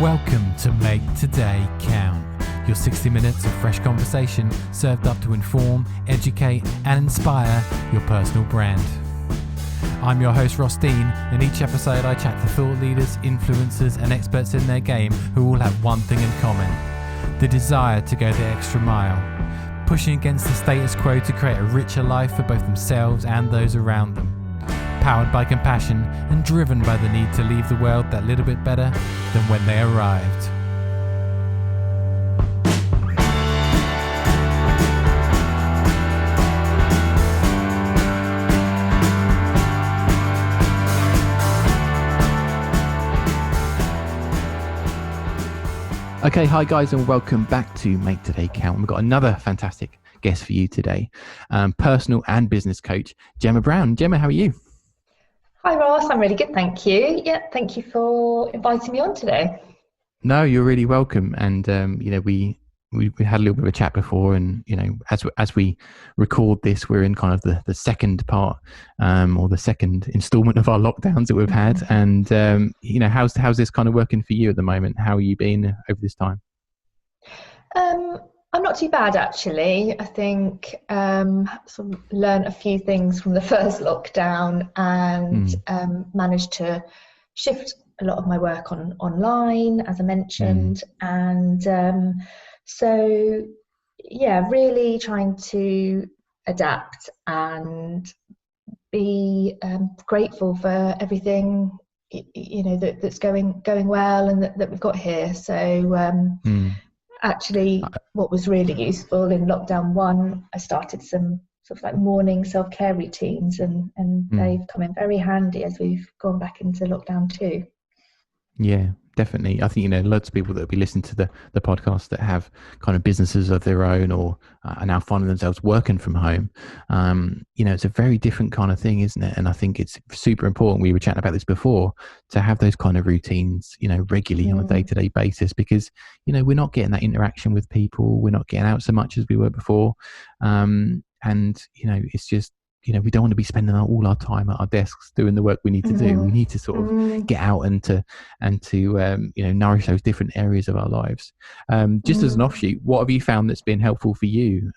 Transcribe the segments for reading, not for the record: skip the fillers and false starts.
Welcome to Make Today Count, your 60 minutes of fresh conversation served up to inform, educate and inspire your personal brand. I'm your host Ross Dean, and each episode I chat to thought leaders, influencers and experts in their game who all have one thing in common: the desire to go the extra mile, pushing against the status quo to create a richer life for both themselves and those around them. Powered by compassion and driven by the need to leave the world that little bit better than when they arrived. Okay, hi guys, and welcome back to Make Today Count. We've got another fantastic guest for you today, personal and business coach, Gemma Brown. Gemma, how are you? Hi Ross, I'm really good, thank you. Yeah, thank you for inviting me on today. No, you're really welcome. And we had a little bit of a chat before, and as we record this, we're in kind of the second part, or the second installment of our lockdowns that we've had. And how's this kind of working for you at the moment? How are you been over this time? I'm not too bad actually. I think sort of learned a few things from the first lockdown and managed to shift a lot of my work online, as I mentioned. And so, yeah, really trying to adapt and be grateful for everything that's going well and that we've got here. So actually, what was really useful in lockdown 1, I started some sort of like morning self-care routines, and they've come in very handy as we've gone back into lockdown 2. Yeah, definitely. I think, loads of people that will be listening to the podcast that have kind of businesses of their own or are now finding themselves working from home. It's a very different kind of thing, isn't it? And I think it's super important. We were chatting about this before, to have those kind of routines, regularly on a day-to-day basis, because, we're not getting that interaction with people. We're not getting out so much as we were before. It's just, we don't want to be spending all our time at our desks doing the work we need to do. We need to sort of get out and to nourish those different areas of our lives. Just as an offshoot, what have you found that's been helpful for you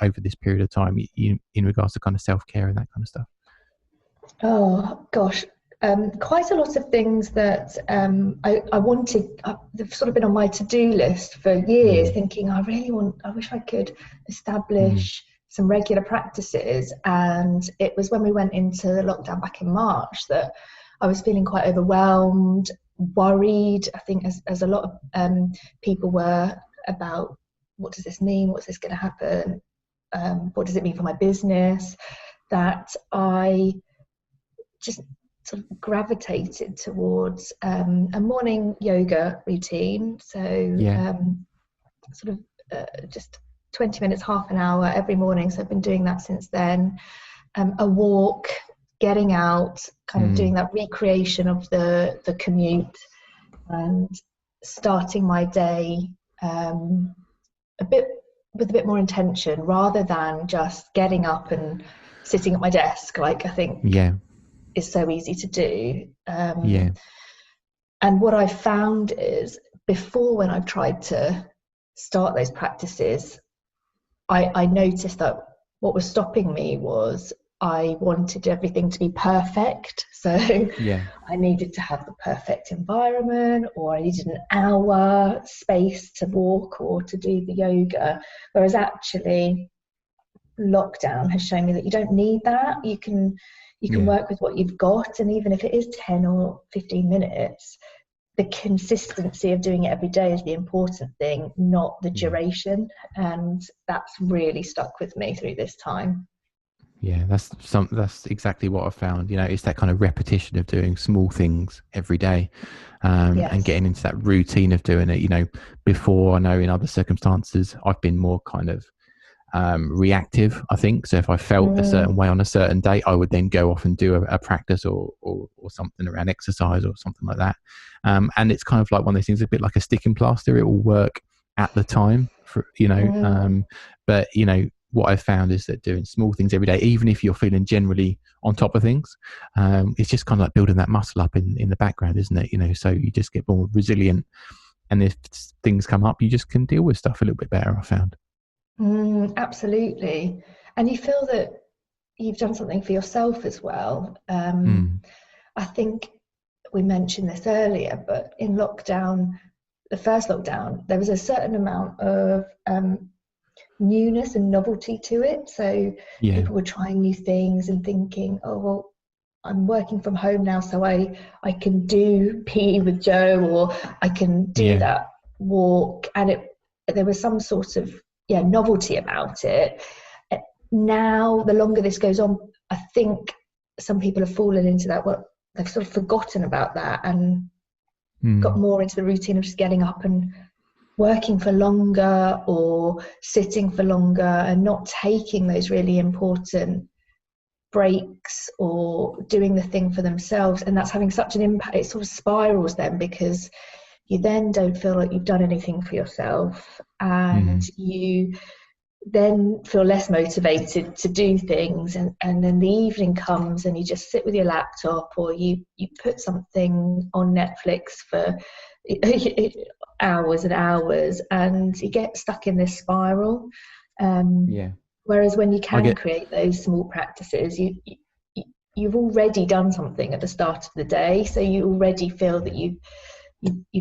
over this period of time in regards to kind of self-care and that kind of stuff? Oh gosh, quite a lot of things that I wanted. They've sort of been on my to-do list for years, thinking I wish I could establish some regular practices. And it was when we went into the lockdown back in March that I was feeling quite overwhelmed, worried, I think as a lot of people were, about what does this mean, what's this going to happen, what does it mean for my business, that I just sort of gravitated towards a morning yoga routine. So just 20 minutes, half an hour every morning. So I've been doing that since then. A walk, getting out, kind of doing that recreation of the commute, and starting my day with a bit more intention, rather than just getting up and sitting at my desk, like I think is so easy to do. And what I found is, before, when I've tried to start those practices, I noticed that what was stopping me was I wanted everything to be perfect. So I needed to have the perfect environment, or I needed an hour space to walk or to do the yoga. Whereas actually lockdown has shown me that you don't need that. You can work with what you've got, and even if it is 10 or 15 minutes, the consistency of doing it every day is the important thing, not the duration. And that's really stuck with me through this time. Yeah, that's exactly what I found. It's that kind of repetition of doing small things every day, and getting into that routine of doing it. Before, I know in other circumstances, I've been more kind of reactive, I think. So if I felt a certain way on a certain day, I would then go off and do a practice or something around exercise or something like that. And it's kind of like one of those things, a bit like a sticking plaster. It will work at the time, but what I've found is that doing small things every day, even if you're feeling generally on top of things, it's just kind of like building that muscle up in the background, isn't it? You know, so you just get more resilient, and if things come up, you just can deal with stuff a little bit better, I found. Absolutely. And you feel that you've done something for yourself as well. I think we mentioned this earlier, but in lockdown, the first lockdown, there was a certain amount of newness and novelty to it. So people were trying new things and thinking, oh, well, I'm working from home now, so I can do PE with Joe, or I can do that walk. And there was some sort of novelty about it. Now, the longer this goes on, I think some people have fallen into that. Well, they've sort of forgotten about that and got more into the routine of just getting up and working for longer or sitting for longer and not taking those really important breaks or doing the thing for themselves. And that's having such an impact. It sort of spirals then, because you then don't feel like you've done anything for yourself, and you then feel less motivated to do things, and then the evening comes and you just sit with your laptop, or you put something on Netflix for hours and hours, and you get stuck in this spiral. Whereas when you can create those small practices, you've already done something at the start of the day, so you already feel that you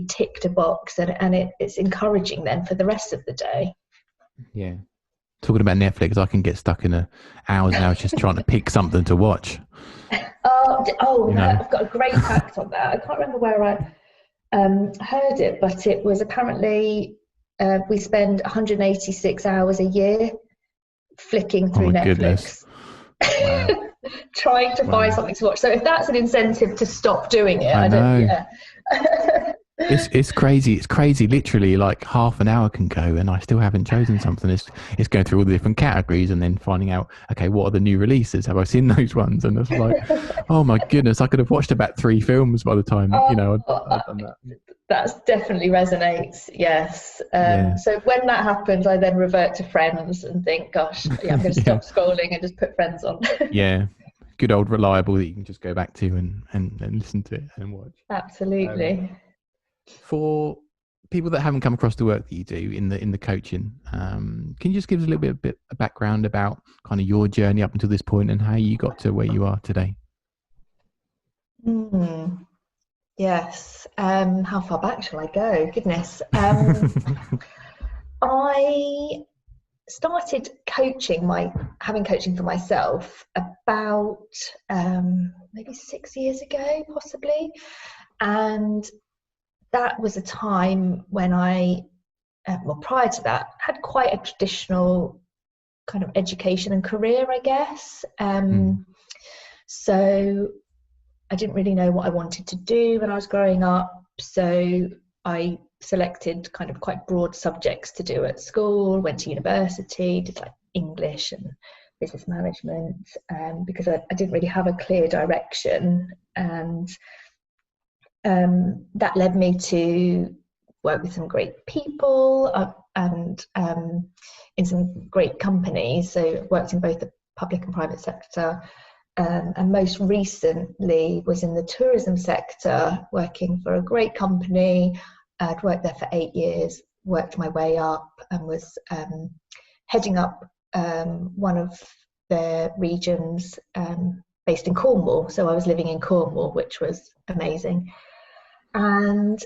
ticked a box, and it's encouraging then for the rest of the day. Talking about Netflix, I can get stuck in hours and hours just trying to pick something to watch. I've got a great fact on that. I can't remember where I heard it, but it was apparently we spend 186 hours a year flicking through Netflix. Wow. Trying to find something to watch. So if that's an incentive to stop doing it, I know. It's crazy. It's crazy. Literally, like half an hour can go, and I still haven't chosen something. It's going through all the different categories, and then finding out, okay, what are the new releases? Have I seen those ones? And it's like, oh my goodness, I could have watched about 3 films by the time I'd done that. That definitely resonates. Yes. So when that happens, I then revert to Friends and think, gosh, I'm going to stop scrolling and just put Friends on. Good old reliable that you can just go back to and listen to it and watch. Absolutely. For people that haven't come across the work that you do in the coaching, can you just give us a little bit of background about kind of your journey up until this point and how you got to where you are today? Yes. How far back shall I go? Goodness. I started having coaching for myself about maybe 6 years ago, possibly. And that was a time when prior to that, had quite a traditional kind of education and career, I guess. So I didn't really know what I wanted to do when I was growing up. So I selected kind of quite broad subjects to do at school, went to university, did like English and business management, because I didn't really have a clear direction. And that led me to work with some great people and in some great companies. So worked in both the public and private sector, and most recently was in the tourism sector, working for a great company. I'd worked there for 8 years, worked my way up, and was heading up one of their regions based in Cornwall. So I was living in Cornwall, which was amazing. And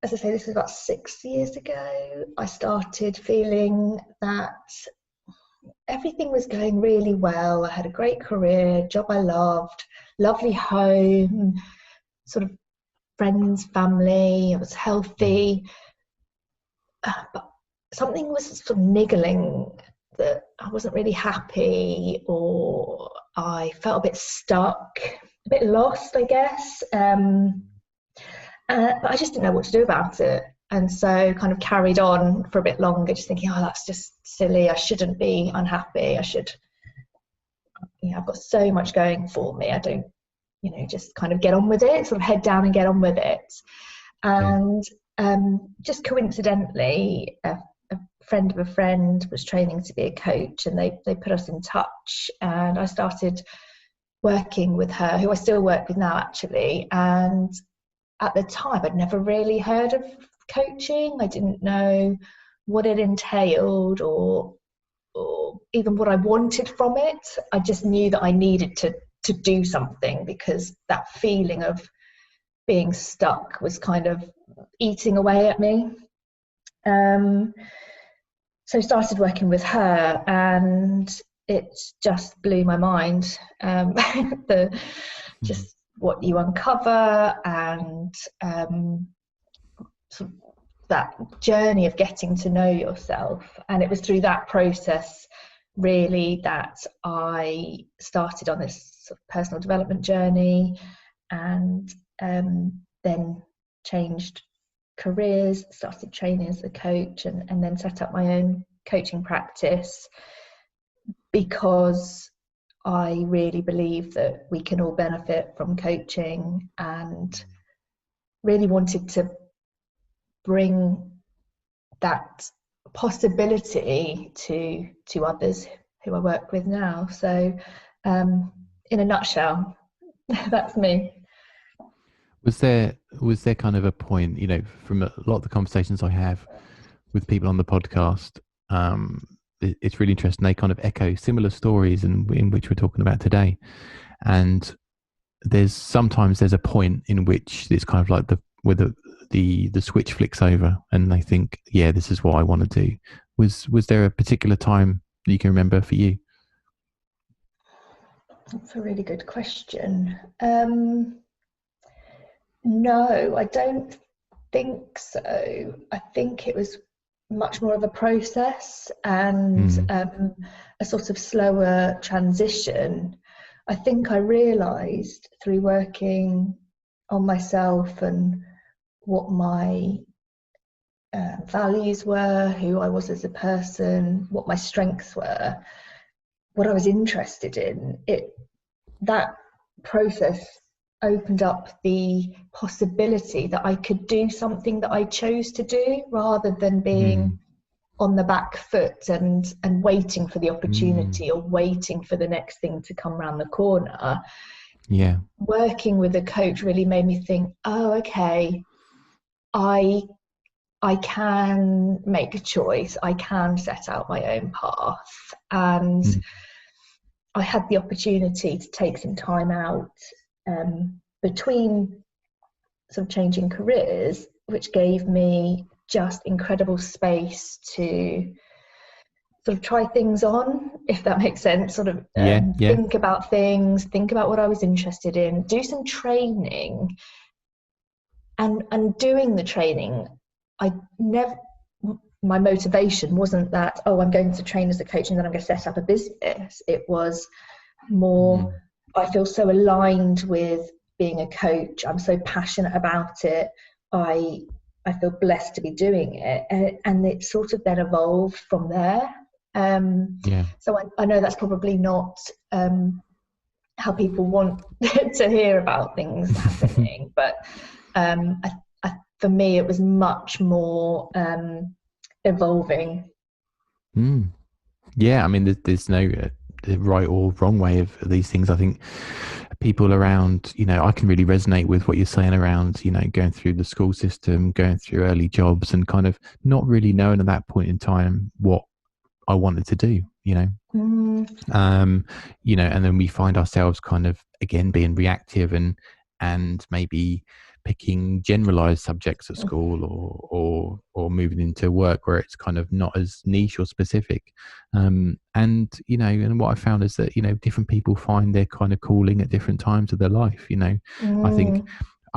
as I say, this was about 6 years ago. I started feeling that everything was going really well. I had a great career, job I loved, lovely home, sort of friends, family. I was healthy. But something was sort of niggling that I wasn't really happy, or I felt a bit stuck, a bit lost, I guess. But I just didn't know what to do about it. And so kind of carried on for a bit longer, just thinking, oh, that's just silly. I shouldn't be unhappy. I've got so much going for me. I don't, just kind of get on with it, sort of head down and get on with it. And just coincidentally, a friend of a friend was training to be a coach, and they put us in touch, and I started working with her, who I still work with now actually. And at the time I'd never really heard of coaching. I didn't know what it entailed or even what I wanted from it. I just knew that I needed to do something, because that feeling of being stuck was kind of eating away at me. So I started working with her, and it just blew my mind. Just what you uncover, and sort of that journey of getting to know yourself. And it was through that process really that I started on this sort of personal development journey, and then changed careers, started training as a coach, and then set up my own coaching practice, because I really believe that we can all benefit from coaching, and really wanted to bring that possibility to others who I work with now. So in a nutshell, that's me. Was there kind of a point, you know, from a lot of the conversations I have with people on the podcast, it's really interesting. They kind of echo similar stories in which we're talking about today. And sometimes there's a point in which it's kind of like the switch flicks over and they think, yeah, this is what I want to do. Was there a particular time that you can remember for you? That's a really good question. No, I don't think so. I think it was much more of a process, and a sort of slower transition. I think I realised through working on myself and what my values were, who I was as a person, what my strengths were, what I was interested in. That process opened up the possibility that I could do something that I chose to do, rather than being on the back foot and waiting for the opportunity or waiting for the next thing to come around the corner. Yeah. Working with a coach really made me think, oh, okay, I can make a choice. I can set out my own path. And I had the opportunity to take some time out between sort of changing careers, which gave me just incredible space to sort of try things on, if that makes sense, sort of think about things, think about what I was interested in, do some training. And doing the training, my motivation wasn't that, oh, I'm going to train as a coach and then I'm going to set up a business. It was more, I feel so aligned with being a coach. I'm so passionate about it. I feel blessed to be doing it. And it sort of then evolved from there. So I know that's probably not how people want to hear about things happening, but for me, it was much more evolving. Yeah, I mean, there's no right or wrong way of these things. I think people around, you know, I can really resonate with what you're saying around, you know, going through the school system, going through early jobs, and kind of not really knowing at that point in time what I wanted to do, you know. You know, and then we find ourselves kind of again being reactive and maybe picking generalized subjects at school or moving into work where it's kind of not as niche or specific. And, you know, and what I found is that, you know, different people find their kind of calling at different times of their life, you know. I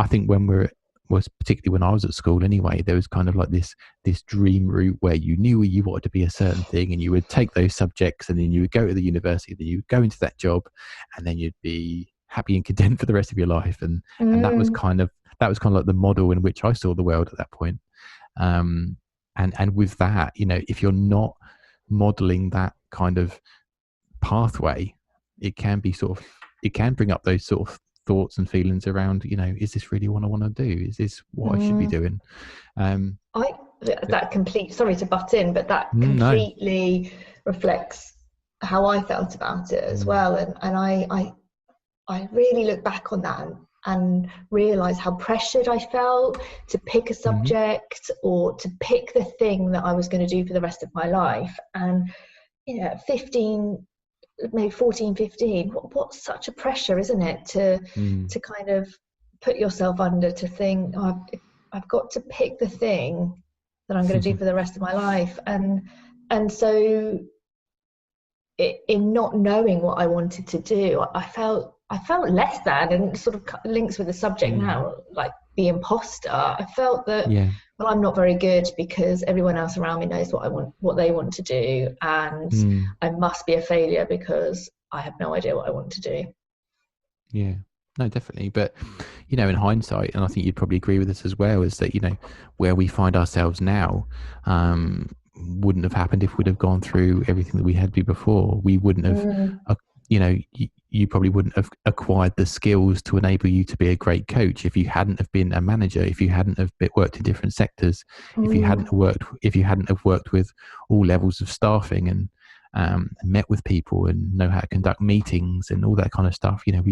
think when was particularly when I was at school anyway, there was kind of like this dream route where you knew you wanted to be a certain thing and you would take those subjects and then you would go to the university, then you would go into that job and then you'd be happy and content for the rest of your life. And that was kind of like the model in which I saw the world at that point. And with that, you know, if you're not modeling that kind of pathway, it can bring up those sort of thoughts and feelings around, you know, is this really what I want to do? Is this what I should be doing? that complete, sorry to butt in, but that No. completely reflects how I felt about it as well. And I really look back on that and realize how pressured I felt to pick a subject or to pick the thing that I was going to do for the rest of my life. And, you know, at 15, maybe 14, 15, what's such a pressure, isn't it, to kind of put yourself under, to think, oh, I've got to pick the thing that I'm going to do for the rest of my life. And so in not knowing what I wanted to do, I felt less than, and sort of links with the subject now, like the imposter. I felt that, well, I'm not very good because everyone else around me knows what they want to do, and I must be a failure because I have no idea what I want to do. Yeah, no, definitely. But, you know, in hindsight, and I think you'd probably agree with this as well, is that, you know, where we find ourselves now wouldn't have happened if we'd have gone through everything that we had to before. We wouldn't have, you know, you probably wouldn't have acquired the skills to enable you to be a great coach if you hadn't have been a manager, if you hadn't have worked in different sectors, if you hadn't have worked with all levels of staffing and met with people and know how to conduct meetings and all that kind of stuff. You know,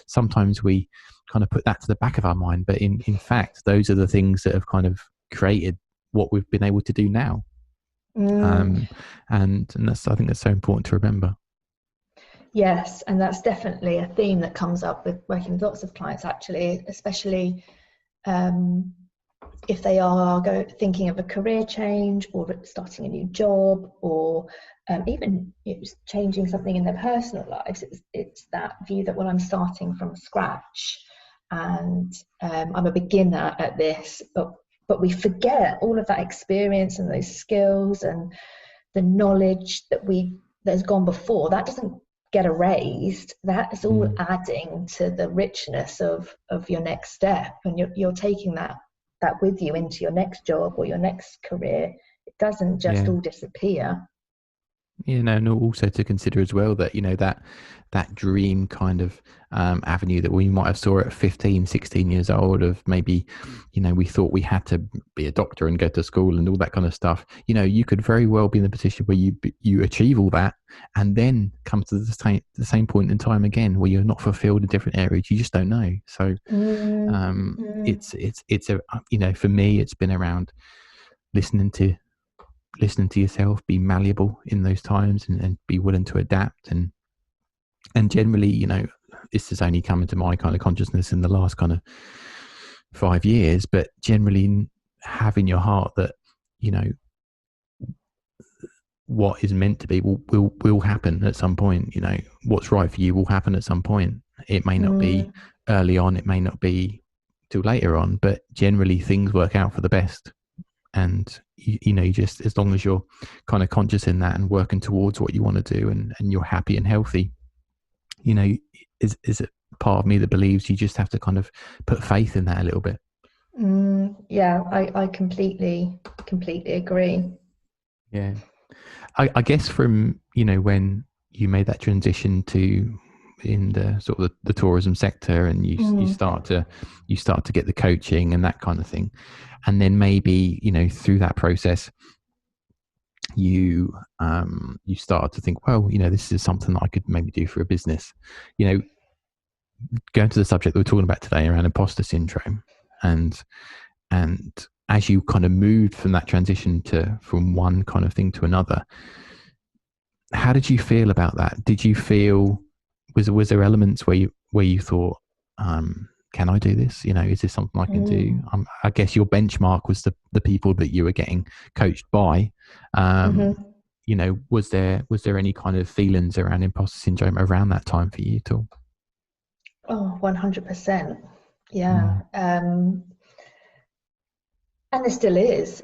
sometimes we kind of put that to the back of our mind, but in fact, those are the things that have kind of created what we've been able to do now. And I think that's so important to remember. Yes, and that's definitely a theme that comes up with working with lots of clients, actually, especially if they are thinking of a career change or starting a new job, or even changing something in their personal lives. It's that view that, well, I'm starting from scratch and I'm a beginner at this, but we forget all of that experience and those skills and the knowledge that's gone before. That doesn't get erased. That is all adding to the richness of your next step, and you're taking that with you into your next job or your next career. It doesn't just all disappear. You know, and also to consider as well that, you know, that dream kind of avenue that we might have saw at 15, 16 years old of maybe, you know, we thought we had to be a doctor and go to school and all that kind of stuff. You know, you could very well be in a position where you achieve all that and then come to the same point in time again where you're not fulfilled in different areas. You just don't know. So it's a, you know, for me, it's been around listening to yourself, be malleable in those times and be willing to adapt. And generally, you know, this has only come into my kind of consciousness in the last kind of 5 years, but generally having your heart that, you know, what is meant to be will happen at some point. You know, what's right for you will happen at some point. It may not be early on, it may not be till later on, but generally things work out for the best. And you know, just as long as you're kind of conscious in that and working towards what you want to do, and you're happy and healthy, you know, is a part of me that believes you just have to kind of put faith in that a little bit. Yeah, I completely agree. Yeah, I guess from, you know, when you made that transition to in the sort of the tourism sector, and you start to get the coaching and that kind of thing, and then maybe, you know, through that process you start to think, well, you know, this is something that I could maybe do for a business. You know, going to the subject that we're talking about today around imposter syndrome, and as you kind of moved from that transition from one kind of thing to another, how did you feel about that? Did you feel, was there elements where you thought, can I do this? You know, is this something I can do? I guess your benchmark was the people that you were getting coached by. You know, was there any kind of feelings around imposter syndrome around that time for you at all? Oh, 100%. Yeah. And there still is,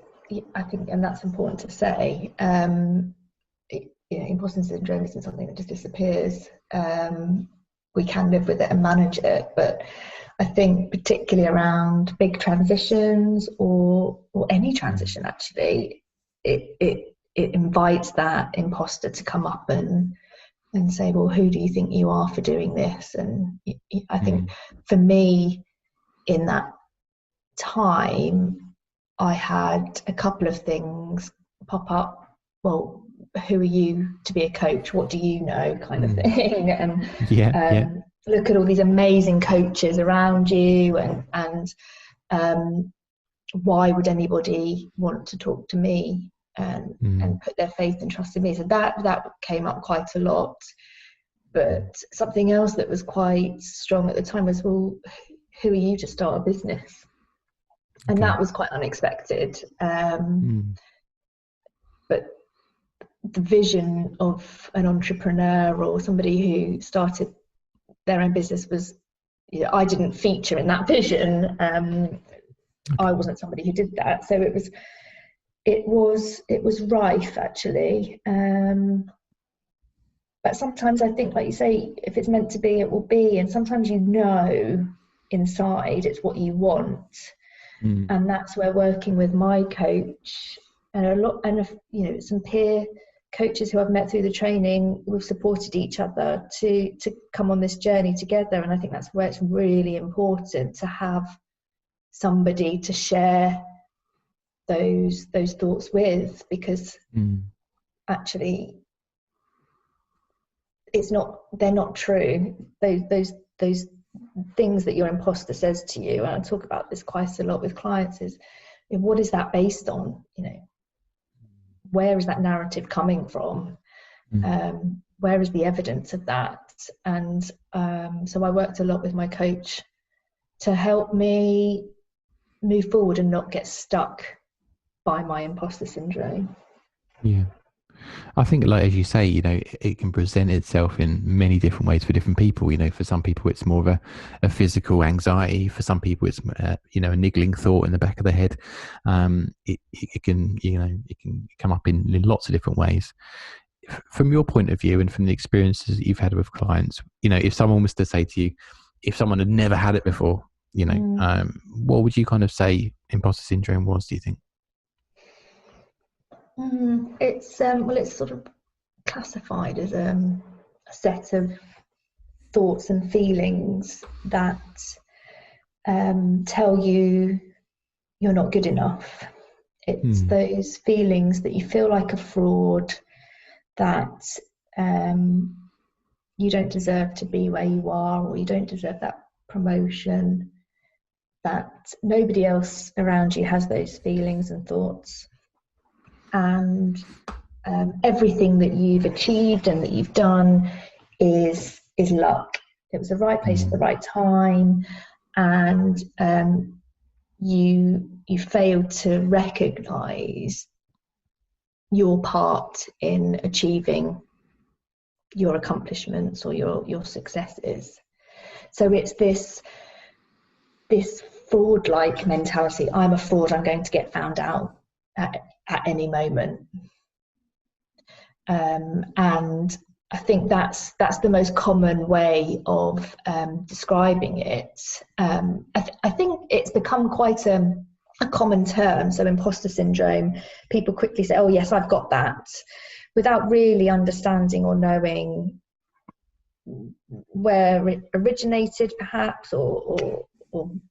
I think, and that's important to say. You know, imposter syndrome isn't something that just disappears. We can live with it and manage it, but I think particularly around big transitions or any transition, actually, it invites that imposter to come up and say, well, who do you think you are for doing this? And I think for me, in that time, I had a couple of things pop up. Well, who are you to be a coach? What do you know, kind of thing? And look at all these amazing coaches around you, and why would anybody want to talk to me and put their faith and trust in me? So that came up quite a lot. But something else that was quite strong at the time was, well, who are you to start a business? And that was quite unexpected. But the vision of an entrepreneur or somebody who started their own business was, I didn't feature in that vision. I wasn't somebody who did that. So it was rife, actually. But sometimes I think, like you say, if it's meant to be, it will be. And sometimes inside it's what you want. And that's where working with my coach and some peer coaches who I've met through the training, we've supported each other to come on this journey together. And I think that's where it's really important to have somebody to share those thoughts with, because actually they're not true. Those things that your imposter says to you, and I talk about this quite a lot with clients, is what is that based on? Where is that narrative coming from? Where is the evidence of that? And so I worked a lot with my coach to help me move forward and not get stuck by my imposter syndrome. I think, like, as you say, it can present itself in many different ways for different people. For some people it's more of a physical anxiety. For some people it's a niggling thought in the back of the head. It can come up in lots of different ways. From your point of view and from the experiences that you've had with clients, if someone was to say to you, if someone had never had it before, what would you kind of say imposter syndrome was, do you think? It's sort of classified as a set of thoughts and feelings that tell you you're not good enough. It's those feelings that you feel like a fraud, that you don't deserve to be where you are, or you don't deserve that promotion, that nobody else around you has those feelings and thoughts. And everything that you've achieved and that you've done is luck. It was the right place at the right time, and you failed to recognise your part in achieving your accomplishments or your successes. So it's this fraud-like mentality. I'm a fraud. I'm going to get found out at any moment. And I think that's the most common way of describing it. I think it's become quite a common term. So imposter syndrome, people quickly say, oh yes, I've got that, without really understanding or knowing where it originated, perhaps, or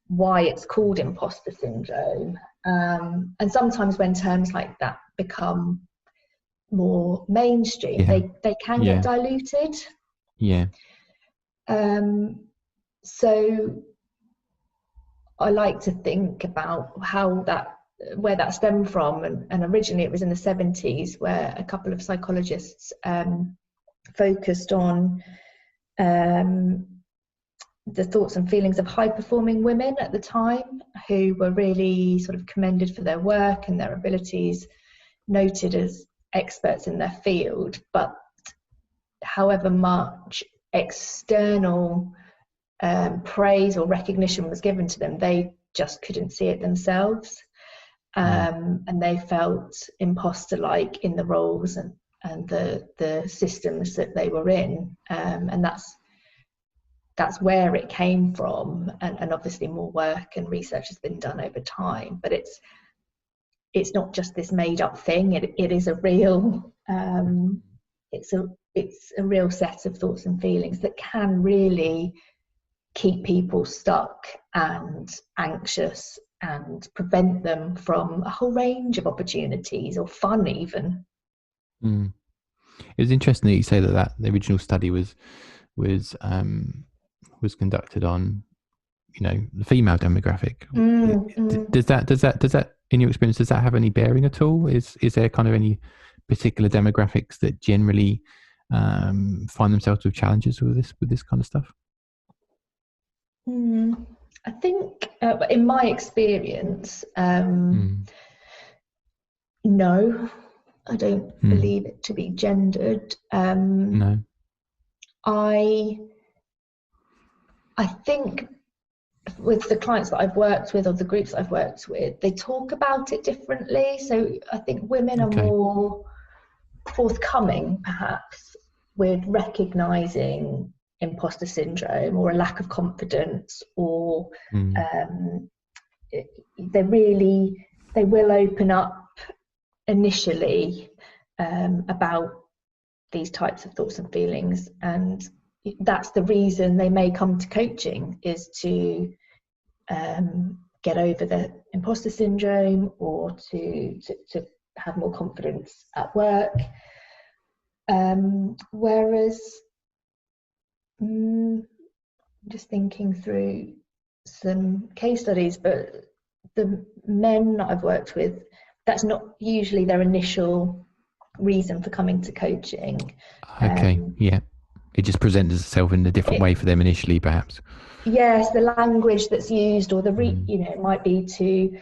why it's called imposter syndrome. And sometimes when terms like that become more mainstream, they can get diluted. So I like to think about where that stemmed from, and originally it was in the 70s, where a couple of psychologists focused on the thoughts and feelings of high-performing women at the time, who were really sort of commended for their work and their abilities, noted as experts in their field, but however much external praise or recognition was given to them, they just couldn't see it themselves, and they felt imposter-like in the roles and the systems that they were in, and that's where it came from. And obviously more work and research has been done over time, but it's not just this made-up thing. It is a real it's a real set of thoughts and feelings that can really keep people stuck and anxious and prevent them from a whole range of opportunities or fun even. Mm. It was interesting that you say that the original study was conducted on, the female demographic. Does that in your experience, does that have any bearing at all? Is there kind of any particular demographics that generally find themselves with challenges with this kind of stuff? I think in my experience, no, I don't believe it to be gendered. No. I think with the clients that I've worked with or the groups I've worked with, they talk about it differently. So I think women are more forthcoming perhaps with recognizing imposter syndrome or a lack of confidence, or they will open up initially about these types of thoughts and feelings, and that's the reason they may come to coaching, is to get over the imposter syndrome or to have more confidence at work. Whereas just thinking through some case studies, but the men that I've worked with, that's not usually their initial reason for coming to coaching. It just presents itself in a different way for them initially, perhaps. Yes, the language that's used, or it might be to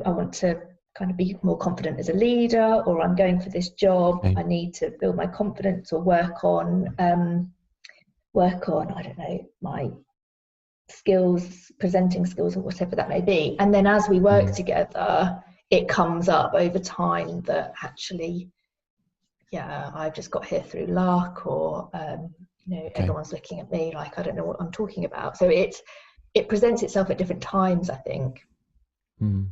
I want to kind of be more confident as a leader, or I'm going for this job, I need to build my confidence or work on I don't know, my skills, presenting skills, or whatever that may be. And then as we work together, it comes up over time that actually, I've just got here through luck, or everyone's looking at me like I don't know what I'm talking about. So it presents itself at different times, I think. Does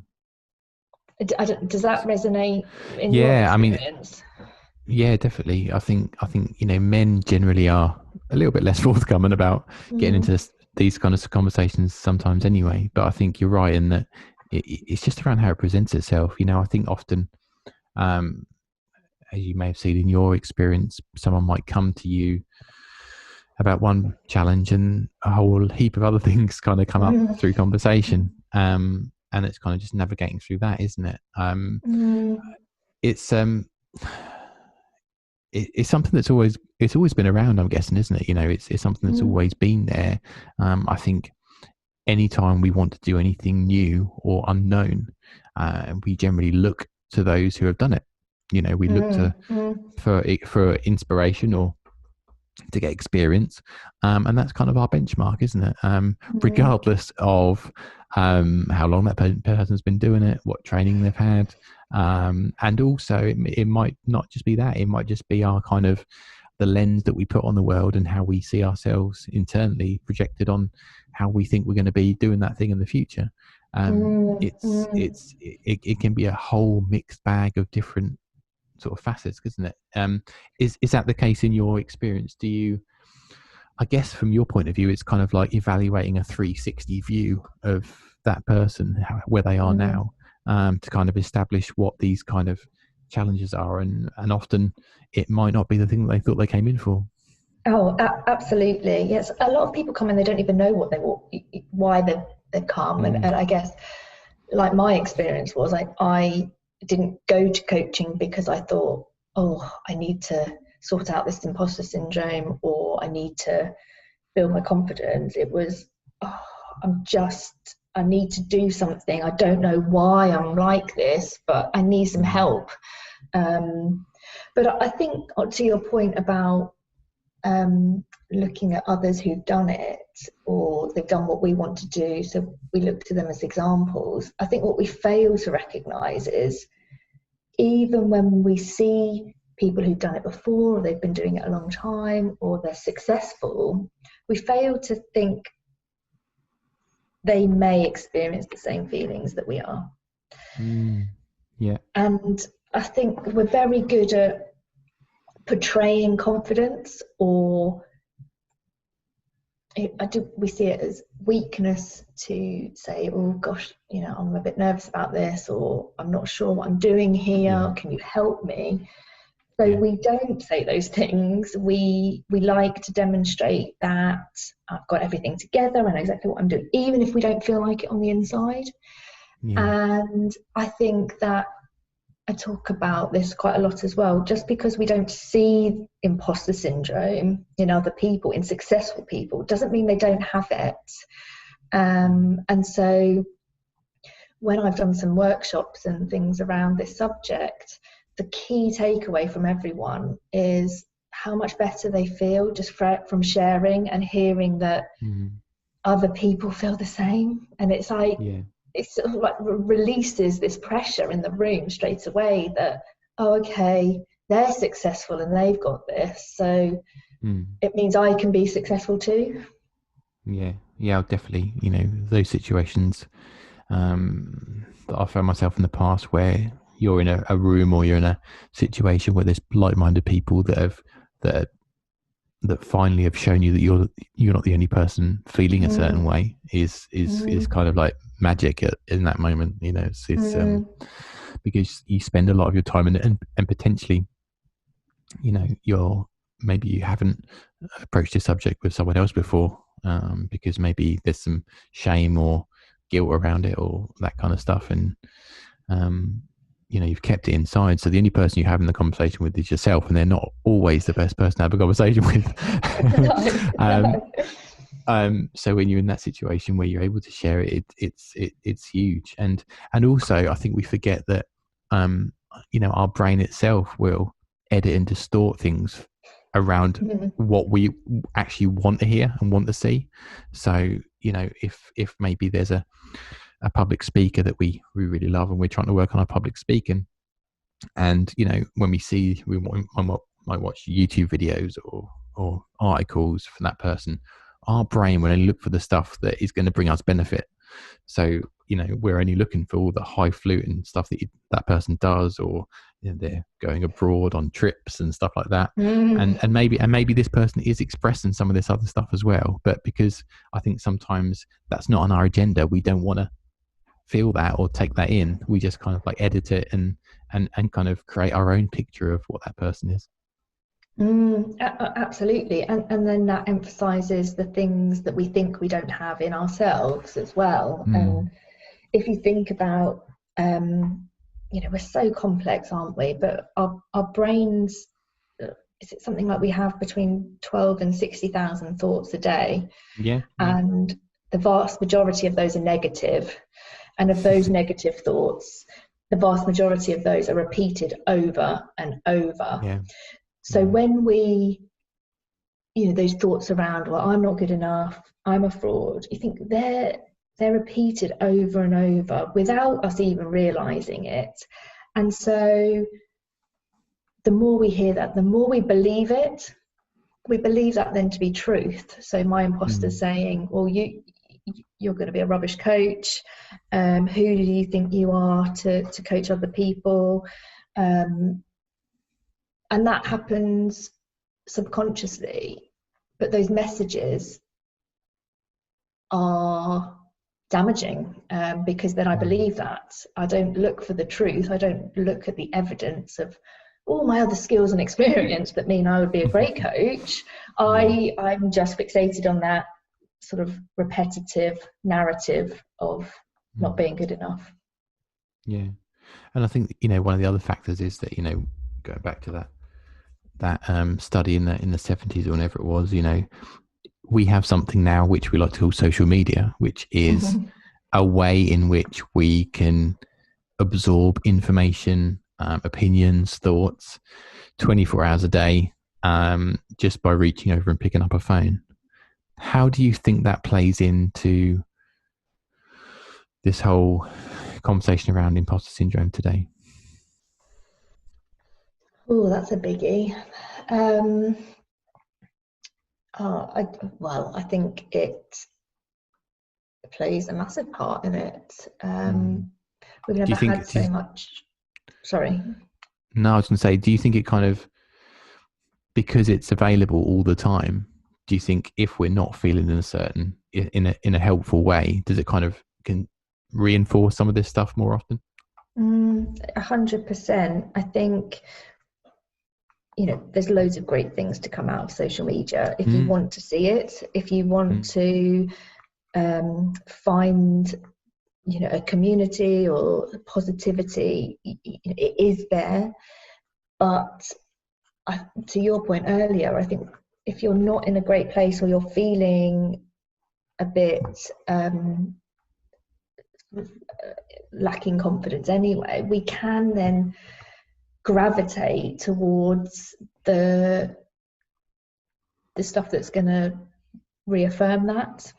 that resonate in your experience? Yeah, definitely. I think men generally are a little bit less forthcoming about getting into these kind of conversations sometimes anyway. But I think you're right in that it's just around how it presents itself. I think often, as you may have seen in your experience, someone might come to you about one challenge and a whole heap of other things kind of come up through conversation. And it's kind of just navigating through that, isn't it? It's something that's always been around, I'm guessing, isn't it? It's something that's always been there. I think anytime we want to do anything new or unknown, we generally look to those who have done it. We look to for inspiration or to get experience, and that's kind of our benchmark, isn't it? Regardless of how long that person's been doing it, what training they've had, and also it might not just be that, it might just be our kind of the lens that we put on the world and how we see ourselves internally projected on how we think we're going to be doing that thing in the future. It can be a whole mixed bag of different sort of facets, isn't it? Is that the case in your experience? Do you, I guess from your point of view, it's kind of like evaluating a 360 view of that person, where they are now, to kind of establish what these kind of challenges are, and often it might not be the thing that they thought they came in for. Oh, absolutely. Yes, a lot of people come in, they don't even know why they've come, and I guess, like my experience was, I didn't go to coaching because I thought, I need to sort out this imposter syndrome, or I need to build my confidence. It was, I need to do something. I don't know why I'm like this, but I need some help. But I think, to your point about looking at others who've done it, or they've done what we want to do, so we look to them as examples. I think what we fail to recognise is, even when we see people who've done it before, or they've been doing it a long time, or they're successful, we fail to think they may experience the same feelings that we are. Yeah. And I think we're very good at portraying confidence or we see it as weakness to say, oh gosh, I'm a bit nervous about this, or I'm not sure what I'm doing here. Can you help me? So we don't say those things. We like to demonstrate that I've got everything together, I know exactly what I'm doing, even if we don't feel like it on the inside. And I think that I talk about this quite a lot as well. Just because we don't see imposter syndrome in other people, in successful people, doesn't mean they don't have it. And so when I've done some workshops and things around this subject, the key takeaway from everyone is how much better they feel just from sharing and hearing that other people feel the same. And it's like, it sort of like releases this pressure in the room straight away that, oh, okay, they're successful and they've got this, so it means I can be successful too. Yeah, definitely. Those situations that I found myself in the past, where you're in a room or you're in a situation where there's like-minded people that finally have shown you that you're not the only person feeling a certain way is kind of like magic in that moment. It's because you spend a lot of your time and potentially, maybe you haven't approached this subject with someone else before, because maybe there's some shame or guilt around it or that kind of stuff, and you've kept it inside. So the only person you have in the conversation with is yourself, and they're not always the best person to have a conversation with. So when you're in that situation where you're able to share it, it's huge. And also I think we forget that our brain itself will edit and distort things around what we actually want to hear and want to see. So if maybe there's a public speaker that we really love and we're trying to work on our public speaking, and when we might watch YouTube videos or articles from that person, our brain will only look for the stuff that is going to bring us benefit. So we're only looking for all the highfalutin stuff that person does, or they're going abroad on trips and stuff like that. And maybe this person is expressing some of this other stuff as well, but because I think sometimes that's not on our agenda, we don't want to feel that or take that in. We just kind of like edit it and kind of create our own picture of what that person is. Absolutely. And then that emphasizes the things that we think we don't have in ourselves as well. And if you think about, we're so complex, aren't we? But our brains, is it something like we have between 12 and 60,000 thoughts a day? And the vast majority of those are negative. And of those negative thoughts, the vast majority of those are repeated over and over. So when we, those thoughts around, well, I'm not good enough, I'm a fraud, you think they're repeated over and over without us even realizing it. And so the more we hear that, the more we believe it. We believe that then to be truth. So my imposter's saying, well, you're going to be a rubbish coach. Who do you think you are to coach other people? And that happens subconsciously, but those messages are damaging, because then I believe that. I don't look for the truth. I don't look at the evidence of all my other skills and experience that mean I would be a great coach. I'm just fixated on that sort of repetitive narrative of not being good enough. Yeah. And I think, one of the other factors is that, going back to that study in the 70s or whenever it was, we have something now which we like to call social media, which is a way in which we can absorb information, opinions, thoughts 24 hours a day, just by reaching over and picking up a phone. How do you think that plays into this whole conversation around imposter syndrome today? Oh, that's a biggie. I think it plays a massive part in it. We've never had so much. Sorry. No, I was going to say, do you think it kind of, because it's available all the time, do you think if we're not feeling in a certain, in a helpful way, does it kind of can reinforce some of this stuff more often? 100%. I think, there's loads of great things to come out of social media if you want to see it, if you want to find a community or positivity. It is there, but to your point earlier, I think if you're not in a great place or you're feeling a bit lacking confidence anyway, we can then gravitate towards the stuff that's going to reaffirm that.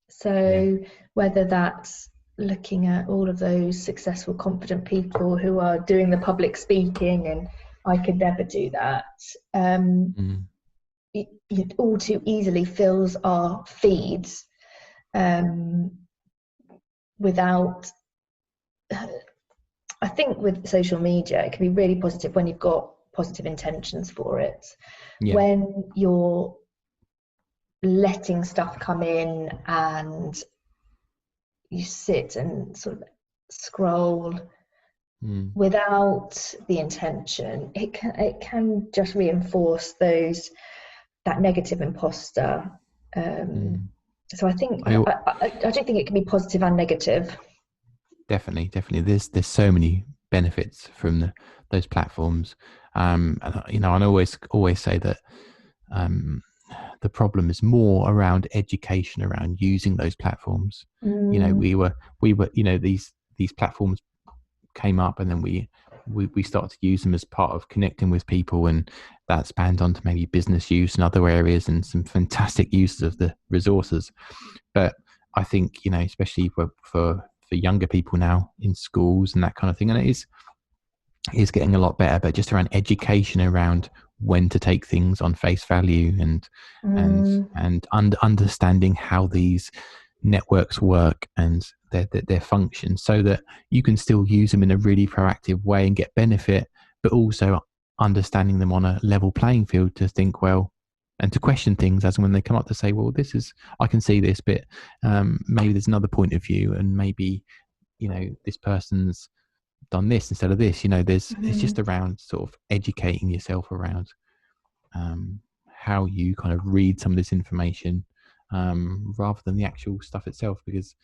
So whether that's looking at all of those successful, confident people who are doing the public speaking, and I could never do that, it all too easily fills our feeds without. I think with social media, it can be really positive when you've got positive intentions for it. When you're letting stuff come in and you sit and sort of scroll without the intention, it can just reinforce that negative imposter. So I think I do think it can be positive and negative. Definitely. There's so many benefits from those platforms. And, I always say that the problem is more around education around using those platforms. We were these platforms came up, and then we started to use them as part of connecting with people, and that spanned on to maybe business use and other areas, and some fantastic uses of the resources. But I think, especially for younger people now in schools and that kind of thing, and it is getting a lot better, but just around education around when to take things on face value and understanding how these networks work and their function, so that you can still use them in a really proactive way and get benefit, but also understanding them on a level playing field to think, well, and to question things as and when they come up, to say, well, I can see this bit, maybe there's another point of view, and maybe, this person's done this instead of this. It's just around sort of educating yourself around how you kind of read some of this information, rather than the actual stuff itself, because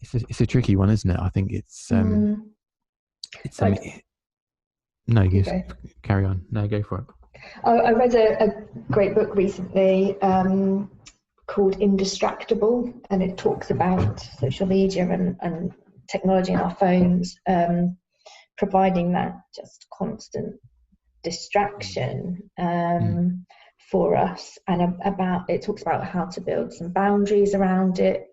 it's a tricky one, isn't it? I think it's no, you carry on. No, go for it. I read a great book recently called Indistractable, and it talks about social media and technology in our phones providing that just constant distraction for us, and it talks about how to build some boundaries around it,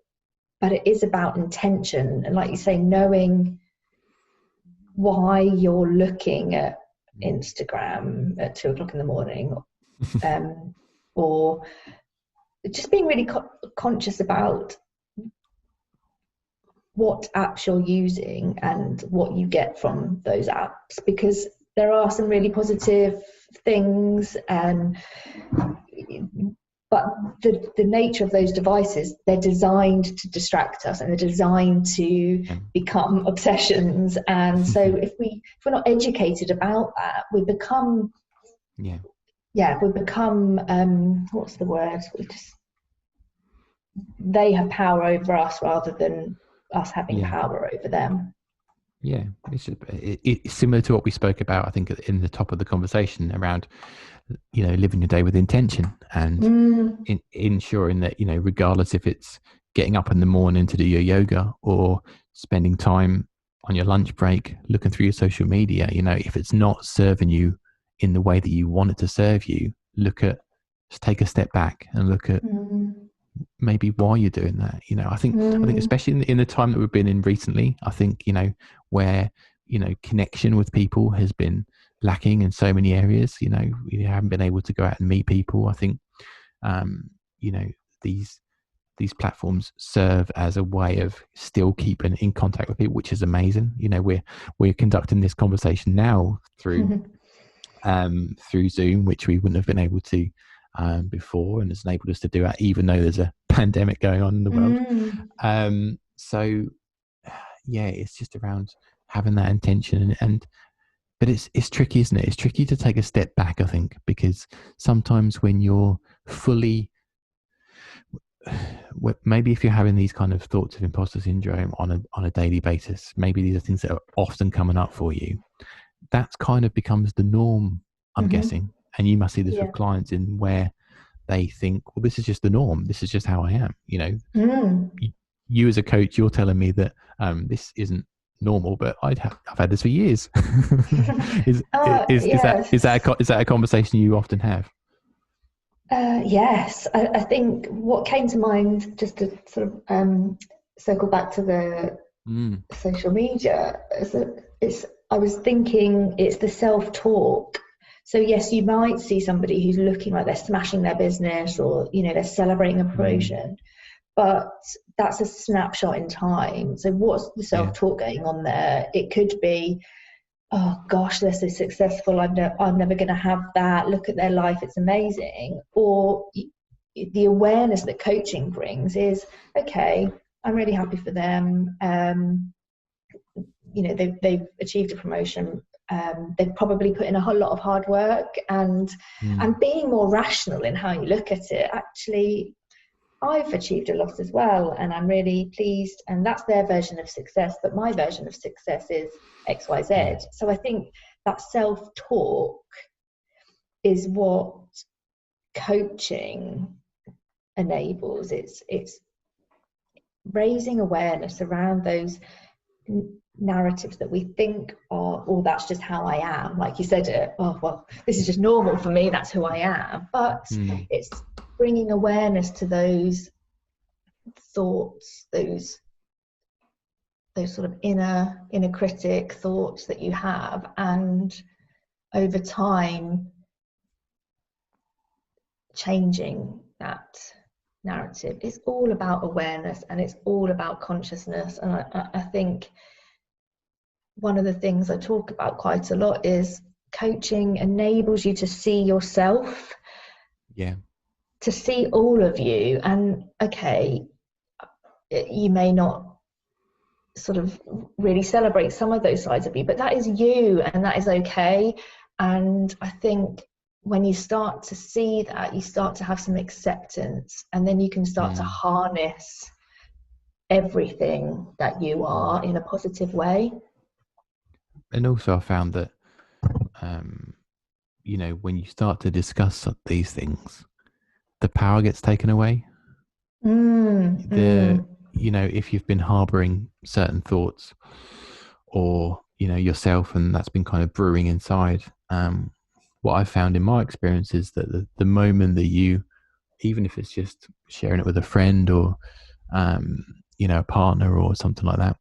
but it is about intention, and like you say, knowing why you're looking at Instagram at 2:00 in the morning, or just being really conscious about what apps you're using and what you get from those apps, because there are some really positive things, but the nature of those devices, they're designed to distract us, and they're designed to become obsessions. And so if we're not educated about that, we become what's the word? They have power over us rather than us having power over them. Yeah, it's similar to what we spoke about, I think, in the top of the conversation around, living your day with intention, and ensuring that, regardless if it's getting up in the morning to do your yoga or spending time on your lunch break looking through your social media, if it's not serving you in the way that you want it to serve you, just take a step back and look at maybe why you're doing that. I think especially in the time that we've been in recently, I think, where, connection with people has been lacking in so many areas. We haven't been able to go out and meet people. I think, these platforms serve as a way of still keeping in contact with people, which is amazing. We're conducting this conversation now through Zoom, which we wouldn't have been able to before, and has enabled us to do that even though there's a pandemic going on in the world. So yeah, it's just around having that intention, but it's tricky, isn't it? It's tricky to take a step back, I think, because sometimes when you're fully, maybe if you're having these kind of thoughts of imposter syndrome on a daily basis, maybe these are things that are often coming up for you. That kind of becomes the norm, I'm guessing. And you must see this with clients in where they think, well, this is just the norm. This is just how I am. You as a coach, you're telling me that this isn't normal, but I've had this for years. Is that a conversation you often have? Yes, I think what came to mind, just to sort of circle back to the social media, I was thinking it's the self-talk. So yes, you might see somebody who's looking like they're smashing their business, or they're celebrating a promotion, but that's a snapshot in time. So what's the self-talk going on there? It could be, oh gosh, they're so successful, I'm never going to have that, look at their life, it's amazing. Or the awareness that coaching brings is, okay, I'm really happy for them. They've achieved a promotion. They've probably put in a whole lot of hard work, and being more rational in how you look at it. Actually, I've achieved a lot as well, and I'm really pleased, and that's their version of success, but my version of success is XYZ. So I think that self-talk is what coaching enables. It's raising awareness around those narratives that we think are, oh, that's just how I am. Like you said, oh, well, this is just normal for me, that's who I am. But it's bringing awareness to those thoughts, those sort of inner critic thoughts that you have, and over time changing that narrative. It's all about awareness, and it's all about consciousness. And I think one of the things I talk about quite a lot is coaching enables you to see yourself, to see all of you. And okay, you may not sort of really celebrate some of those sides of you, but that is you, and that is okay. And I think when you start to see that, you start to have some acceptance, and then you can start to harness everything that you are in a positive way. And also I found that when you start to discuss these things, the power gets taken away. If you've been harboring certain thoughts, or yourself, and that's been kind of brewing inside, what I found in my experience is that the moment that you, even if it's just sharing it with a friend, or a partner or something like that,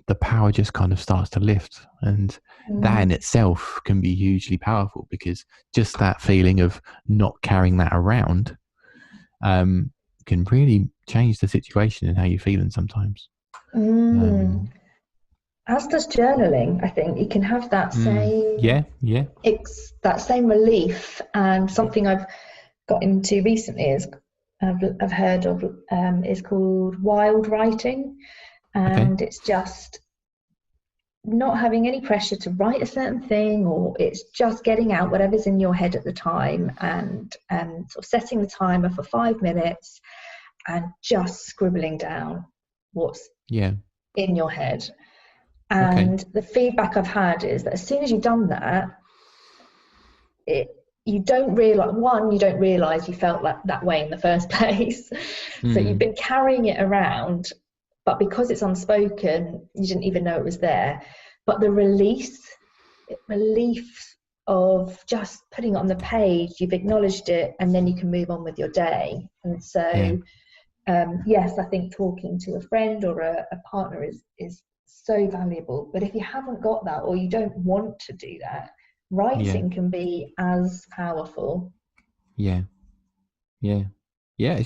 the power just kind of starts to lift, and that in itself can be hugely powerful, because just that feeling of not carrying that around can really change the situation and how you're feeling sometimes. As does journaling. I think you can have that same that same relief. And something I've got into recently is I've heard of is called wild writing, and it's just not having any pressure to write a certain thing, or it's just getting out whatever's in your head at the time, and sort of setting the timer for 5 minutes and just scribbling down what's in your head. And the feedback I've had is that as soon as you've done that, you don't realize you felt like that way in the first place. So you've been carrying it around, but because it's unspoken, you didn't even know it was there. But the relief of just putting it on the page, you've acknowledged it, and then you can move on with your day. And so yes, I think talking to a friend or a partner is so valuable. But if you haven't got that, or you don't want to do that, writing can be as powerful. It's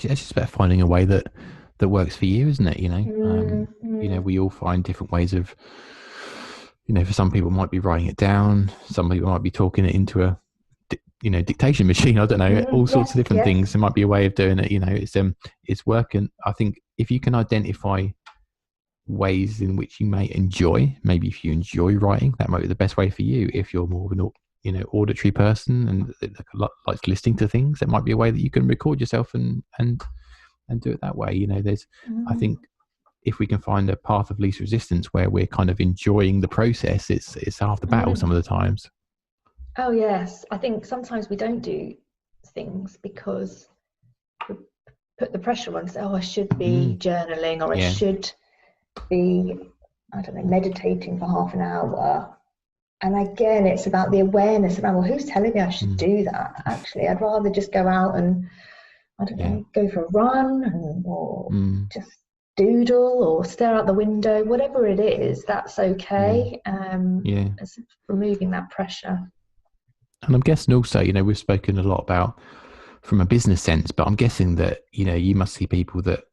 just about finding a way that works for you, isn't it? We all find different ways of, for some people it might be writing it down, some people might be talking it into dictation machine. I don't know, all sorts of different yes. things. There might be a way of doing it. It's working. I think if you can identify ways in which you may enjoy, maybe if you enjoy writing, that might be the best way for you. If you're more of an auditory person and likes listening to things, that might be a way that you can record yourself and do it that way. I think if we can find a path of least resistance where we're kind of enjoying the process, it's half the battle some of the times. Oh yes, I think sometimes we don't do things because we put the pressure on. Say, I should be journaling, or I should be, I don't know, meditating for half an hour. And again, it's about the awareness around, well, who's telling me I should do that? Actually, I'd rather just go out and, I don't know, go for a run or just doodle or stare out the window, whatever it is, that's okay. It's removing that pressure. And I'm guessing also, we've spoken a lot about from a business sense, but I'm guessing that, you must see people that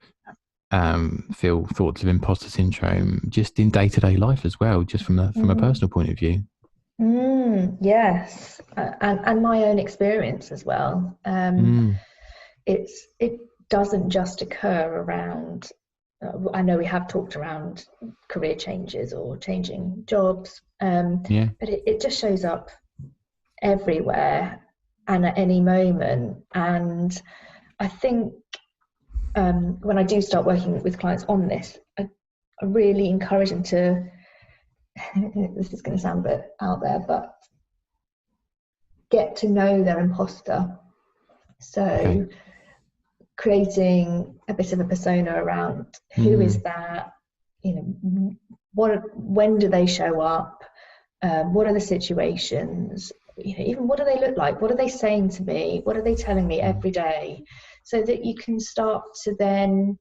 feel thoughts of imposter syndrome just in day-to-day life as well, just from a personal point of view. Yes, and my own experience as well. It doesn't just occur around, I know we have talked around career changes or changing jobs, but it just shows up everywhere and at any moment. And I think when I do start working with clients on this, I really encourage them to, this is going to sound a bit out there, but get to know their imposter. So creating a bit of a persona around who is that, when do they show up, what are the situations, even what do they look like, what are they saying to me, what are they telling me every day, so that you can start to then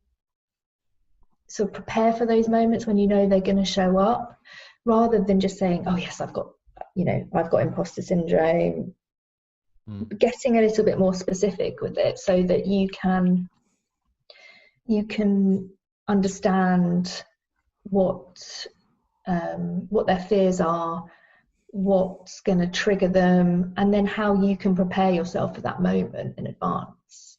sort of prepare for those moments when they're going to show up, rather than just saying, oh yes, I've got imposter syndrome. Getting a little bit more specific with it, so that you can understand what their fears are, what's going to trigger them, and then how you can prepare yourself for that moment in advance.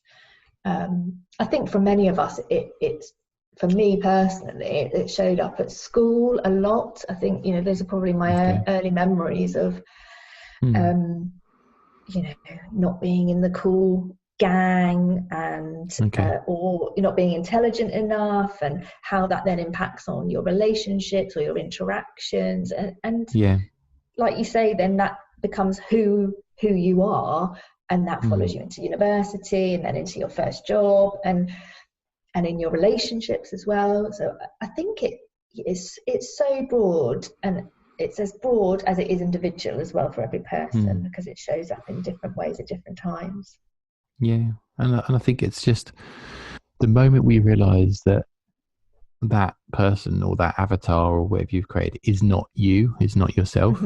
I think for many of us, it's, for me personally, it showed up at school a lot. I think, those are probably my early memories of not being in the cool gang and or not being intelligent enough, and how that then impacts on your relationships or your interactions, and like you say, then that becomes who you are, and that follows you into university and then into your first job and in your relationships as well. So I think it's so broad, and it's as broad as it is individual as well for every person, because it shows up in different ways at different times. And I think it's just the moment we realize that person or that avatar or whatever you've created is not you, is not yourself,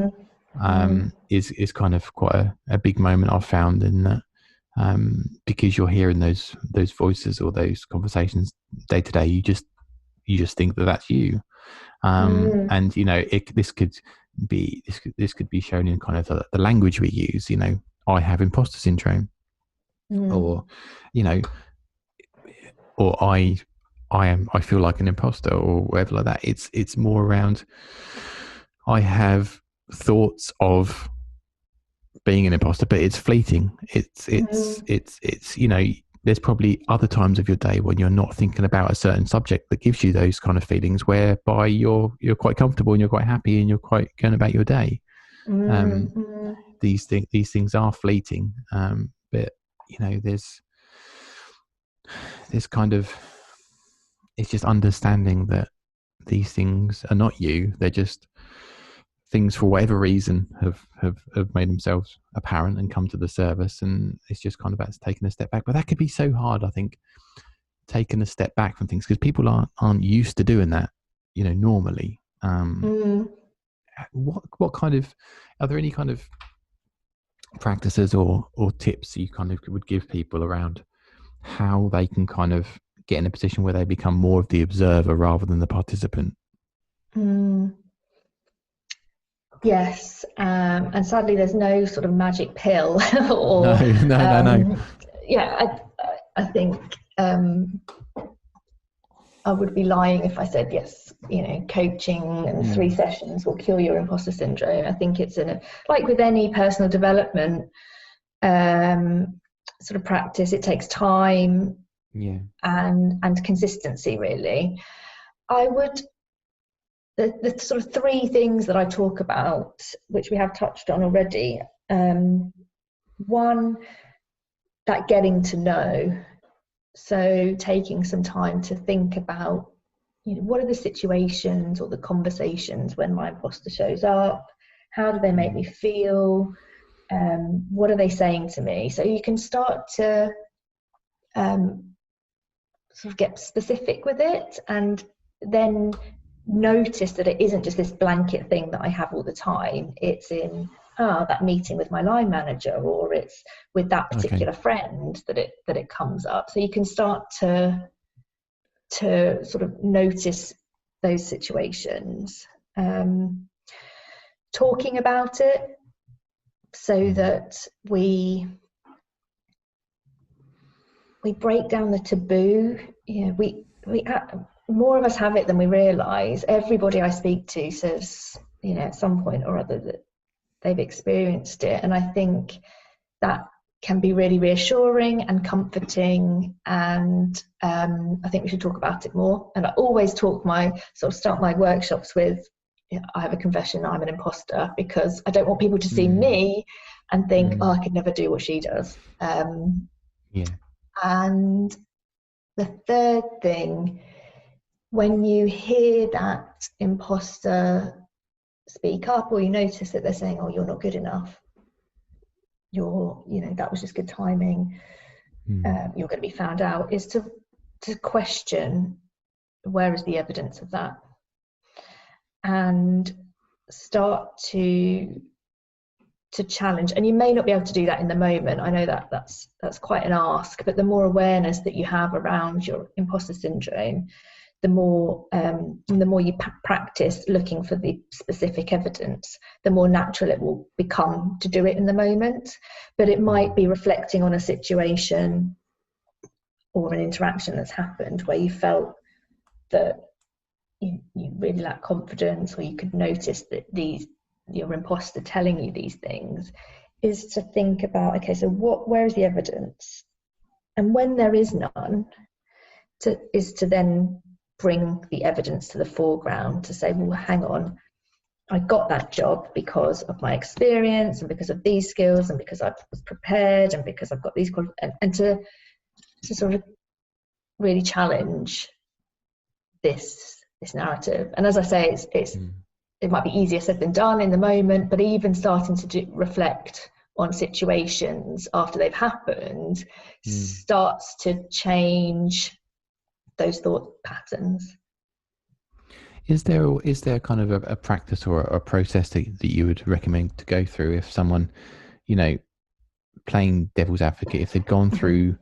is kind of quite a big moment I've found in that, because you're hearing those voices or those conversations day to day, you just think that that's you. And this could be shown in kind of the language we use. I have imposter syndrome, or or I feel like an imposter, or whatever like that. It's more around, I have thoughts of being an imposter, but it's fleeting. It's there's probably other times of your day when you're not thinking about a certain subject that gives you those kind of feelings, whereby you're quite comfortable and you're quite happy and you're quite going about your day. These things are fleeting, but there's kind of, it's just understanding that these things are not you. They're just things, for whatever reason, have made themselves apparent and come to the surface, and it's just kind of about taking a step back. But that could be so hard, I think, taking a step back from things, because people aren't used to doing that, normally. What kind of, are there any kind of practices or tips you kind of would give people around how they can kind of get in a position where they become more of the observer rather than the participant? Yes, and sadly, there's no sort of magic pill, or No. yeah. I think I would be lying if I said yes. Coaching and 3 sessions will cure your imposter syndrome. I think it's like with any personal development sort of practice, it takes time, and consistency. Really, I would. The sort of 3 things that I talk about, which we have touched on already. One, that getting to know. So taking some time to think about, what are the situations or the conversations when my imposter shows up? How do they make me feel? What are they saying to me? So you can start to sort of get specific with it, and then notice that it isn't just this blanket thing that I have all the time. It's in that meeting with my line manager, or it's with that particular friend that it comes up. So you can start to sort of notice those situations, talking about it, so that we break down the taboo. We more of us have it than we realize. Everybody I speak to says, at some point or other, that they've experienced it. And I think that can be really reassuring and comforting. And I think we should talk about it more. And I always start my workshops with, I have a confession, I'm an imposter, because I don't want people to see me and think, I could never do what she does. And the third thing, when you hear that imposter speak up, or you notice that they're saying, you're not good enough, that was just good timing, you're going to be found out, is to question, where is the evidence of that, and start to challenge. And you may not be able to do that in the moment. I know that's quite an ask, but the more awareness that you have around your imposter syndrome, the more you practice looking for the specific evidence, the more natural it will become to do it in the moment. But it might be reflecting on a situation or an interaction that's happened where you felt that you really lack confidence, or you could notice that your imposter telling you these things, is to think about, okay, so where is the evidence? And when there is none, is to then bring the evidence to the foreground, to say, well, hang on, I got that job because of my experience, and because of these skills, and because I was prepared, and because I've got these and to sort of really challenge this narrative. And as I say, it might be easier said than done in the moment, but even starting to reflect on situations after they've happened starts to change those thought patterns. Is there kind of a practice or a process that you would recommend to go through if someone, playing devil's advocate, if they've gone through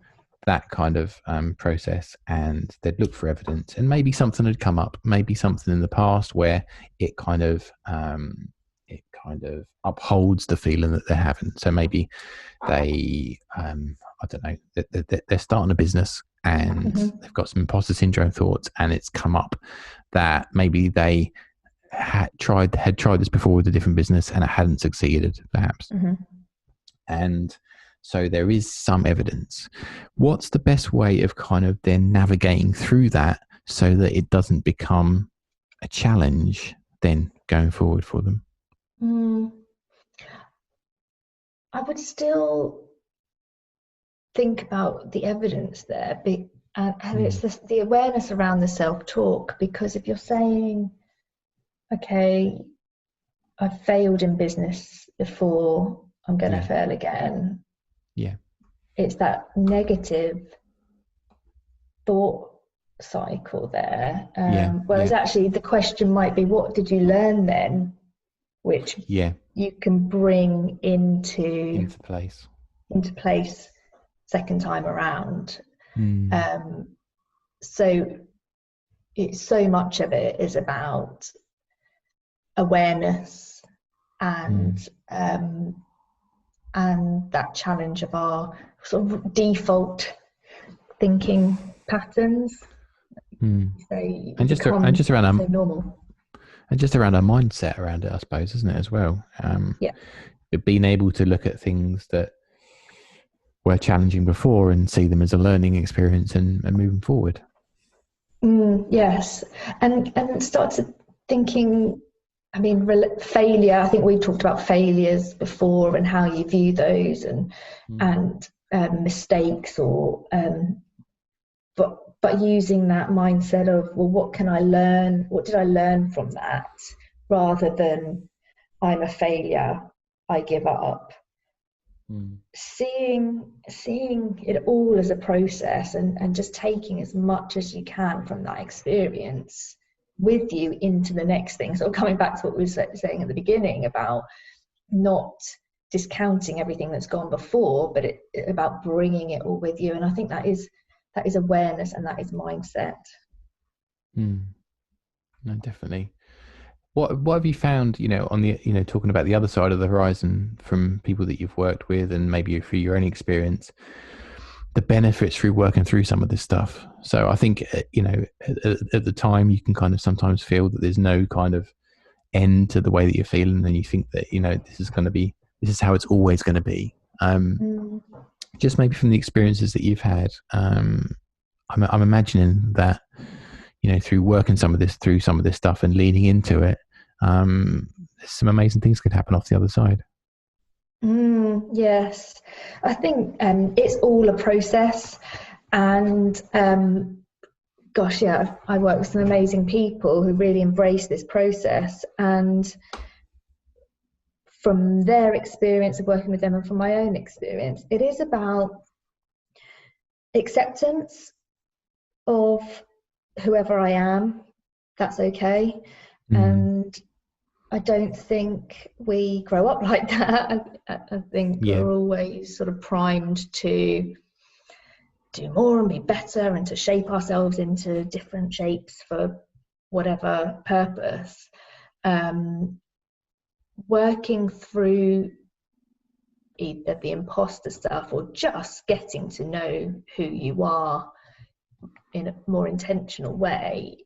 that kind of process and they'd look for evidence, and maybe something had come up, maybe something in the past where it kind of upholds the feeling that they're having. So maybe they, I don't know, they're starting a business and they've got some imposter syndrome thoughts, and it's come up that maybe they had tried this before with a different business and it hadn't succeeded, perhaps. And so there is some evidence. What's the best way of kind of then navigating through that so that it doesn't become a challenge then going forward for them? I would still think about the evidence there, and it's the awareness around the self-talk. Because if you're saying, okay, I've failed in business before, I'm going to fail again. It's that negative thought cycle there. Whereas actually the question might be, what did you learn then? Which you can bring into place second time around. So so much of it is about awareness and that challenge of our sort of default thinking patterns. So and just around so normal. And just around our mindset around it, I suppose, isn't it, as well? Being able to look at things that were challenging before and see them as a learning experience and moving forward. Yes. And start to thinking, I mean, failure, I think we talked about failures before and how you view those and mistakes or but using that mindset of, well, what can I learn? What did I learn from that? Rather than I'm a failure, I give up. Seeing it all as a process and just taking as much as you can from that experience with you into the next thing. So coming back to what we were saying at the beginning about not discounting everything that's gone before, but about bringing it all with you. And I think that is awareness and that is mindset. No, definitely. What have you found, on the, talking about the other side of the horizon from people that you've worked with and maybe through your own experience, the benefits through working through some of this stuff? So I think, at the time you can kind of sometimes feel that there's no kind of end to the way that you're feeling, and you think that, this is how it's always going to be. Just maybe from the experiences that you've had, I'm imagining that, through working through some of this stuff and leaning into it, some amazing things could happen off the other side. Yes, I think it's all a process, and I work with some amazing people who really embrace this process, and from their experience of working with them and from my own experience, it is about acceptance of whoever I am. That's okay. And I don't think we grow up like that. I think we're always sort of primed to do more and be better and to shape ourselves into different shapes for whatever purpose. Working through either the imposter stuff or just getting to know who you are in a more intentional way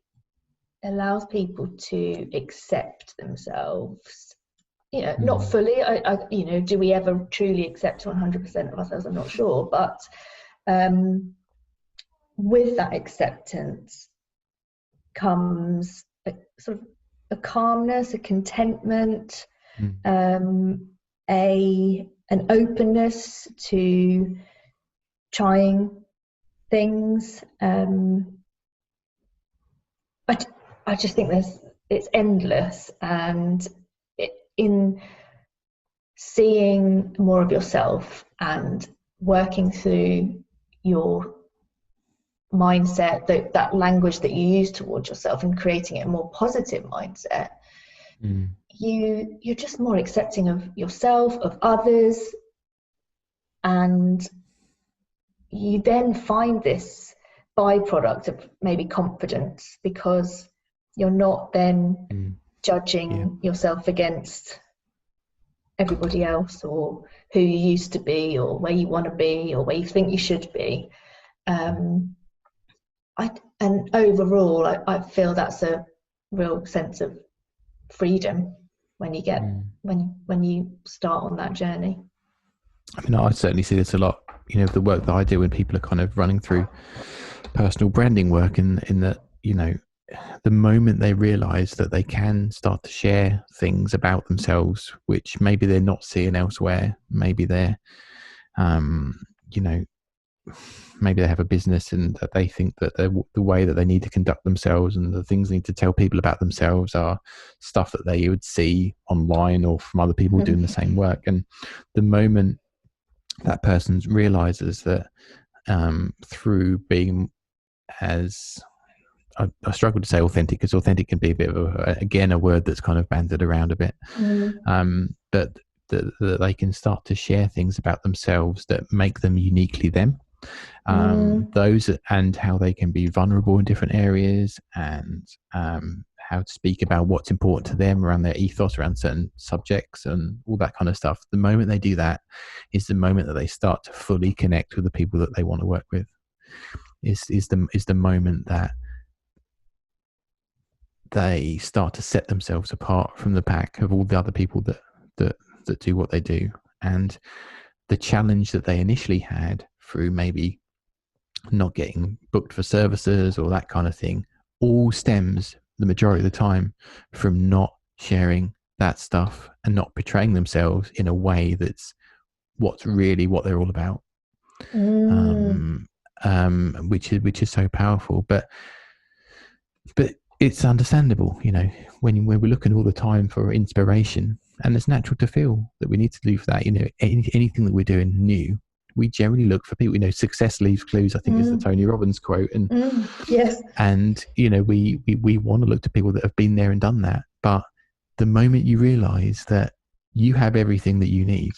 allows people to accept themselves, not fully. Do we ever truly accept 100% of ourselves? I'm not sure, but with that acceptance comes a sort of a calmness, a contentment, an openness to trying things. I just think it's endless, and in seeing more of yourself and working through your mindset, that language that you use towards yourself, and creating a more positive mindset, you're just more accepting of yourself, of others, and you then find this byproduct of maybe confidence, because you're not then judging yourself against everybody else, or who you used to be, or where you want to be, or where you think you should be. And overall, I feel that's a real sense of freedom when you get when you start on that journey. I mean, I certainly see this a lot. The work that I do when people are kind of running through personal branding work, in that, the moment they realize that they can start to share things about themselves, which maybe they're not seeing elsewhere, maybe they're, maybe they have a business and that they think that the way that they need to conduct themselves and the things they need to tell people about themselves are stuff that they would see online or from other people doing the same work. And the moment that person realizes that, through being as, I struggle to say authentic, because authentic can be a bit of a word that's kind of bandied around a bit, but that they can start to share things about themselves that make them uniquely them, those, and how they can be vulnerable in different areas, and how to speak about what's important to them around their ethos, around certain subjects and all that kind of stuff. The moment they do that is the moment that they start to fully connect with the people that they want to work with. Is the moment that they start to set themselves apart from the pack of all the other people that do what they do. And the challenge that they initially had through maybe not getting booked for services or that kind of thing all stems, the majority of the time, from not sharing that stuff and not portraying themselves in a way that's what's really what they're all about. Which is so powerful, but it's understandable, when we're looking all the time for inspiration, and it's natural to feel that we need to do for that. Anything that we're doing new, we generally look for people. Success leaves clues, I think, is the Tony Robbins quote. And yes, and we want to look to people that have been there and done that. But the moment you realize that you have everything that you need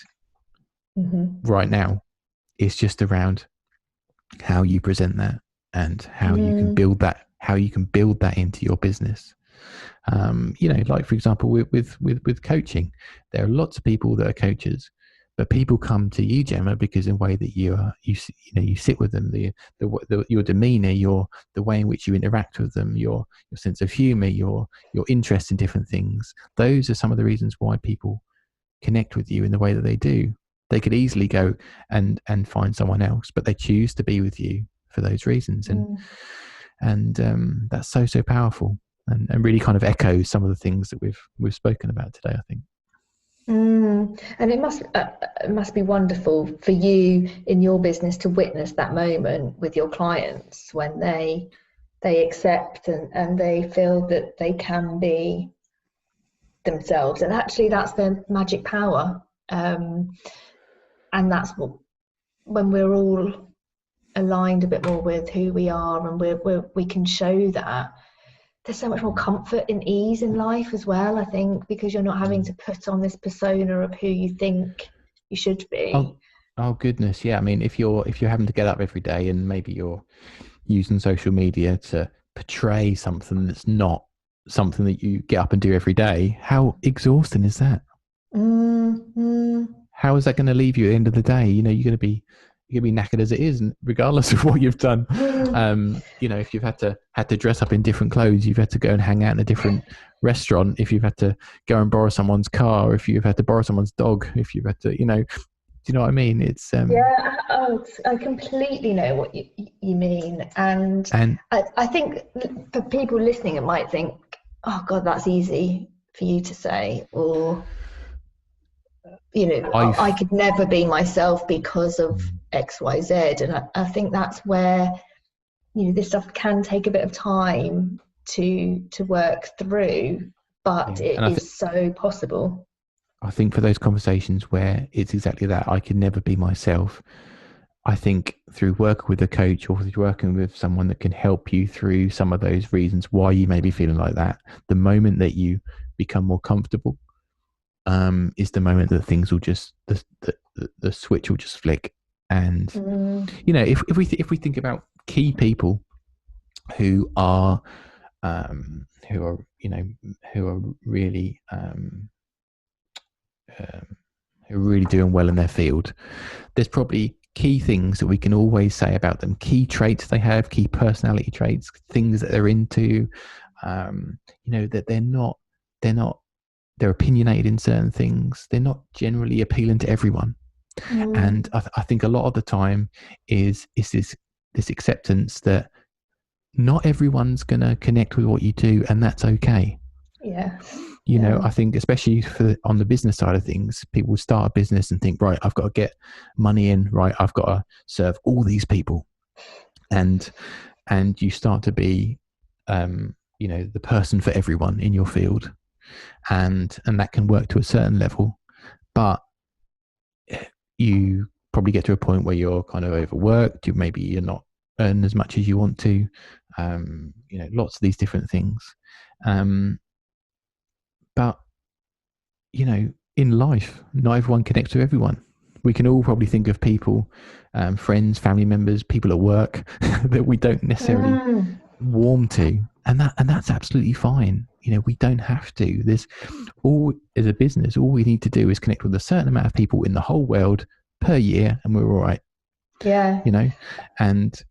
right now, it's just around how you present that and how you can build that into your business. Like, for example, with coaching, there are lots of people that are coaches, but people come to you, Gemma, because in a way that you sit with them, your demeanor, the way in which you interact with them, your sense of humor, your interest in different things. Those are some of the reasons why people connect with you in the way that they do. They could easily go and find someone else, but they choose to be with you for those reasons. And that's so powerful, and really kind of echoes some of the things that we've spoken about today, I think. And it must be wonderful for you in your business to witness that moment with your clients when they accept and they feel that they can be themselves, and actually that's their magic power. And that's when we're all aligned a bit more with who we are, and we can show that. There's so much more comfort and ease in life as well, I think, because you're not having to put on this persona of who you think you should be. Oh goodness, yeah. I mean, if you're having to get up every day and maybe you're using social media to portray something that's not something that you get up and do every day, how exhausting is that? How is that going to leave you at the end of the day? You're going to be knackered as it is, and regardless of what you've done. If you've had to dress up in different clothes, you've had to go and hang out in a different restaurant, if you've had to go and borrow someone's car, if you've had to borrow someone's dog, if you've had to, do you know what I mean? It's I completely know what you mean, and I think for people listening, it might think, oh God, that's easy for you to say, or I could never be myself because of XYZ. And I think that's where, this stuff can take a bit of time to work through, but it is so possible. I think for those conversations where it's exactly that, I can never be myself, I think through working with a coach or through working with someone that can help you through some of those reasons why you may be feeling like that, the moment that you become more comfortable, is the moment that things will just the switch will just flick. And if we think about key people who are really who are really doing well in their field, there's probably key things that we can always say about them, key traits they have, key personality traits, things that they're into, that they're opinionated in certain things. They're not generally appealing to everyone. And I think a lot of the time is this acceptance that not everyone's going to connect with what you do, and that's okay. I think especially on the business side of things, people start a business and think, right, I've got to get money in, right, I've got to serve all these people, and you start to be the person for everyone in your field, and that can work to a certain level, but you probably get to a point where you're kind of overworked, maybe you're not earning as much as you want to, lots of these different things. But, in life, not everyone connects with everyone. We can all probably think of people, friends, family members, people at work that we don't necessarily warm to. And that's absolutely fine. we don't have to. As a business, all we need to do is connect with a certain amount of people in the whole world per year, and we're all right. Yeah. And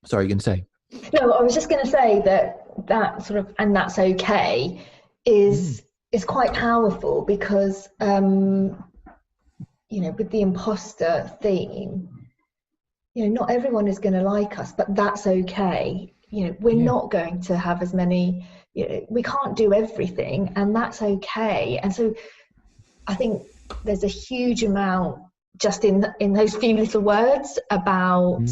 sorry, you're going to say? No, I was just going to say that sort of, and that's okay, is quite powerful, because with the imposter theme, not everyone is going to like us, but that's okay. We're not going to have as many, we can't do everything, and that's okay. And so I think there's a huge amount just in those few little words about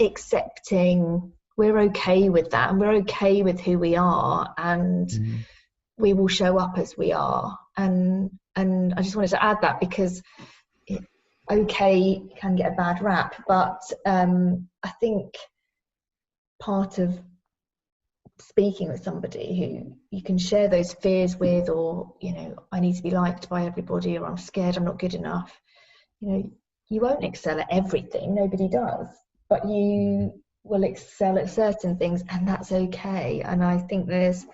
accepting we're okay with that, and we're okay with who we are, and we will show up as we are. And I just wanted to add that, because okay can get a bad rap, but I think part of speaking with somebody who you can share those fears with, or I need to be liked by everybody, or I'm scared I'm not good enough, you won't excel at everything, nobody does, but you will excel at certain things, and that's okay. And I think there's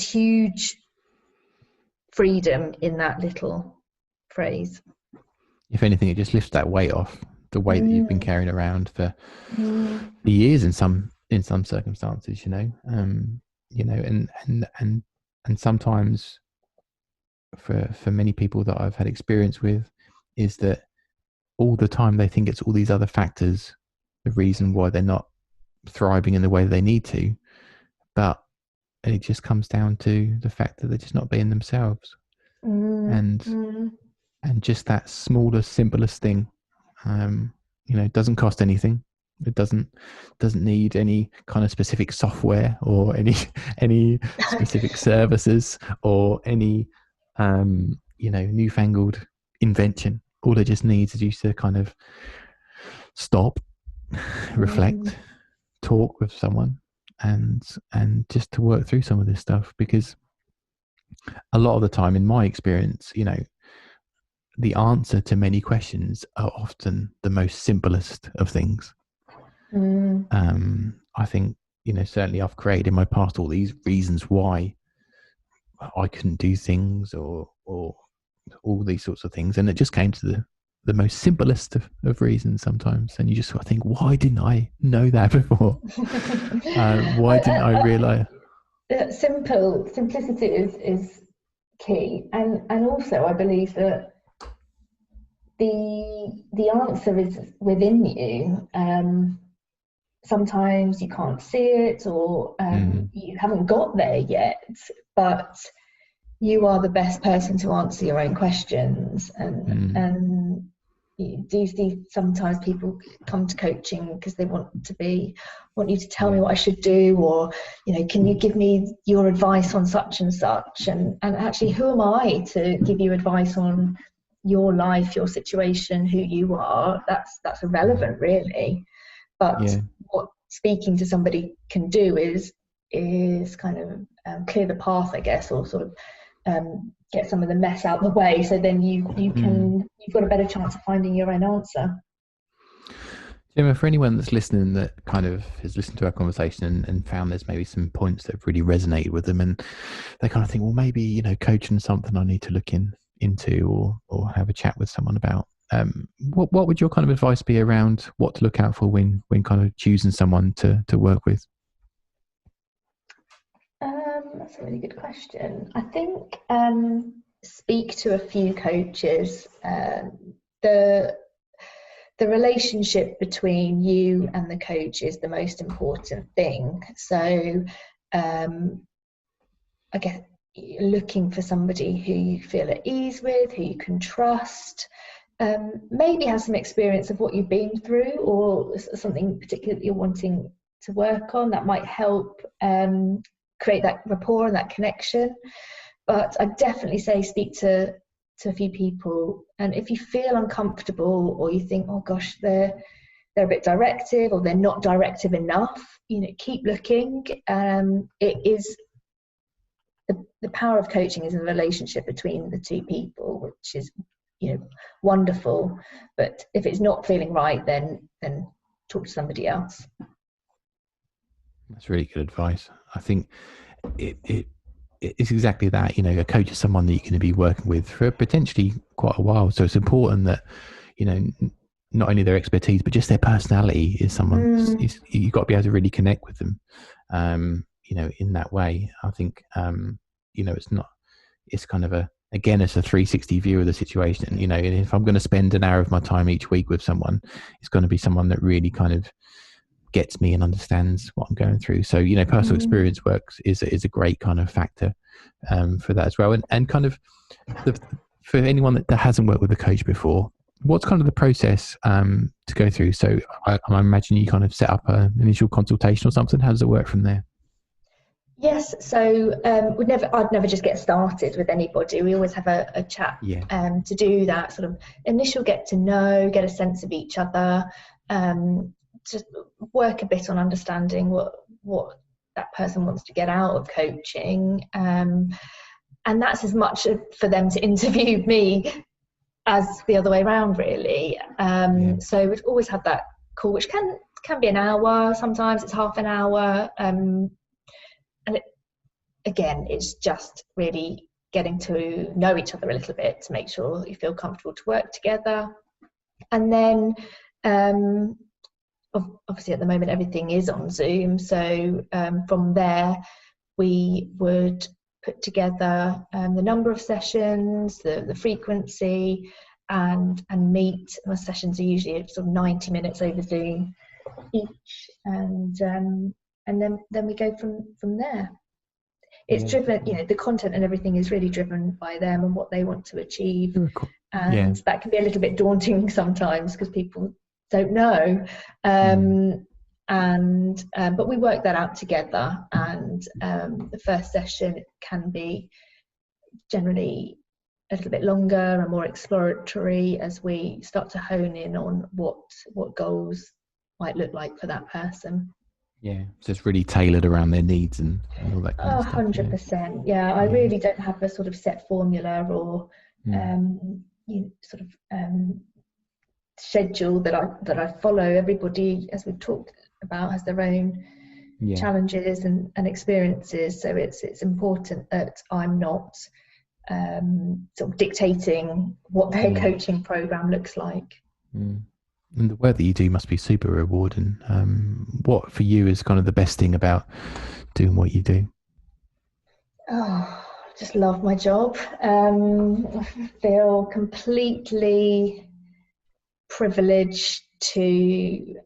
huge freedom in that little phrase. If anything, it just lifts that weight off, the weight that you've been carrying around for years in some circumstances, and sometimes for many people that I've had experience with, is that all the time they think it's all these other factors, the reason why they're not thriving in the way they need to, but it just comes down to the fact that they're just not being themselves. And just that smallest, simplest thing, it doesn't cost anything. It doesn't need any kind of specific software or any specific services or any newfangled invention. All it just needs is you to kind of stop, reflect, talk with someone, and just to work through some of this stuff. Because a lot of the time, in my experience, the answer to many questions are often the most simplest of things. I think, certainly I've created in my past all these reasons why I couldn't do things, or all these sorts of things. And it just came to the most simplest of reasons sometimes. And you just sort of think, why didn't I know that before? Why didn't I realize? Simplicity is key. And also I believe that the answer is within you. Sometimes you can't see it, or you haven't got there yet, but you are the best person to answer your own questions. And do you see sometimes people come to coaching because they want you to tell me what I should do, or can you give me your advice on such and such, and actually, who am I to give you advice on your life, your situation, who you are? That's irrelevant, really. But what speaking to somebody can do is kind of clear the path, I guess, or sort of get some of the mess out of the way, so then you've got a better chance of finding your own answer. Gemma, for anyone that's listening that kind of has listened to our conversation and found there's maybe some points that have really resonated with them, and they kind of think, well, maybe coaching something I need to look into or have a chat with someone about. What would your kind of advice be around what to look out for when kind of choosing someone to work with? That's a really good question. I think speak to a few coaches. The relationship between you and the coach is the most important thing. So I guess looking for somebody who you feel at ease with, who you can trust, maybe has some experience of what you've been through, or something particular that you're wanting to work on that might help create that rapport and that connection. But I'd definitely say speak to a few people, and if you feel uncomfortable, or you think, oh gosh, they're a bit directive, or they're not directive enough, keep looking. It is the power of coaching is a relationship between the two people, which is wonderful. But if it's not feeling right, then talk to somebody else. That's really good advice. I think it's exactly that. A coach is someone that you're going to be working with for potentially quite a while. So it's important that, not only their expertise, but just their personality is someone, you've got to be able to really connect with them, in that way. I think, it's kind of it's a 360 view of the situation. And if I'm going to spend an hour of my time each week with someone, it's going to be someone that really kind of gets me and understands what I'm going through. So, personal experience works is a great kind of factor for that as well. And kind of for anyone that hasn't worked with a coach before, what's kind of the process to go through? So I imagine you kind of set up an initial consultation or something. How does it work from there? Yes, so I'd never just get started with anybody. We always have a chat to do that sort of initial get to know, get a sense of each other, to work a bit on understanding what that person wants to get out of coaching, and that's as much for them to interview me as the other way around, really. So we've always had that call, which can be an hour, sometimes it's half an hour, and it's just really getting to know each other a little bit to make sure you feel comfortable to work together. And then obviously at the moment everything is on Zoom, so from there we would put together the number of sessions, the frequency, and meet. My sessions are usually sort of 90 minutes over Zoom each, and then we go from there. It's driven, the content and everything is really driven by them and what they want to achieve, and that can be a little bit daunting sometimes because people don't know, but we work that out together. And the first session can be generally a little bit longer and more exploratory as we start to hone in on what goals might look like for that person. So it's really tailored around their needs and all that kind of stuff. 100%. I really don't have a sort of set formula or schedule that I follow. Everybody, as we've talked about, has their own challenges and experiences, so it's important that I'm not sort of dictating what their coaching program looks like. And the work that you do must be super rewarding. What for you is kind of the best thing about doing what you do? I just love my job. I feel completely privileged to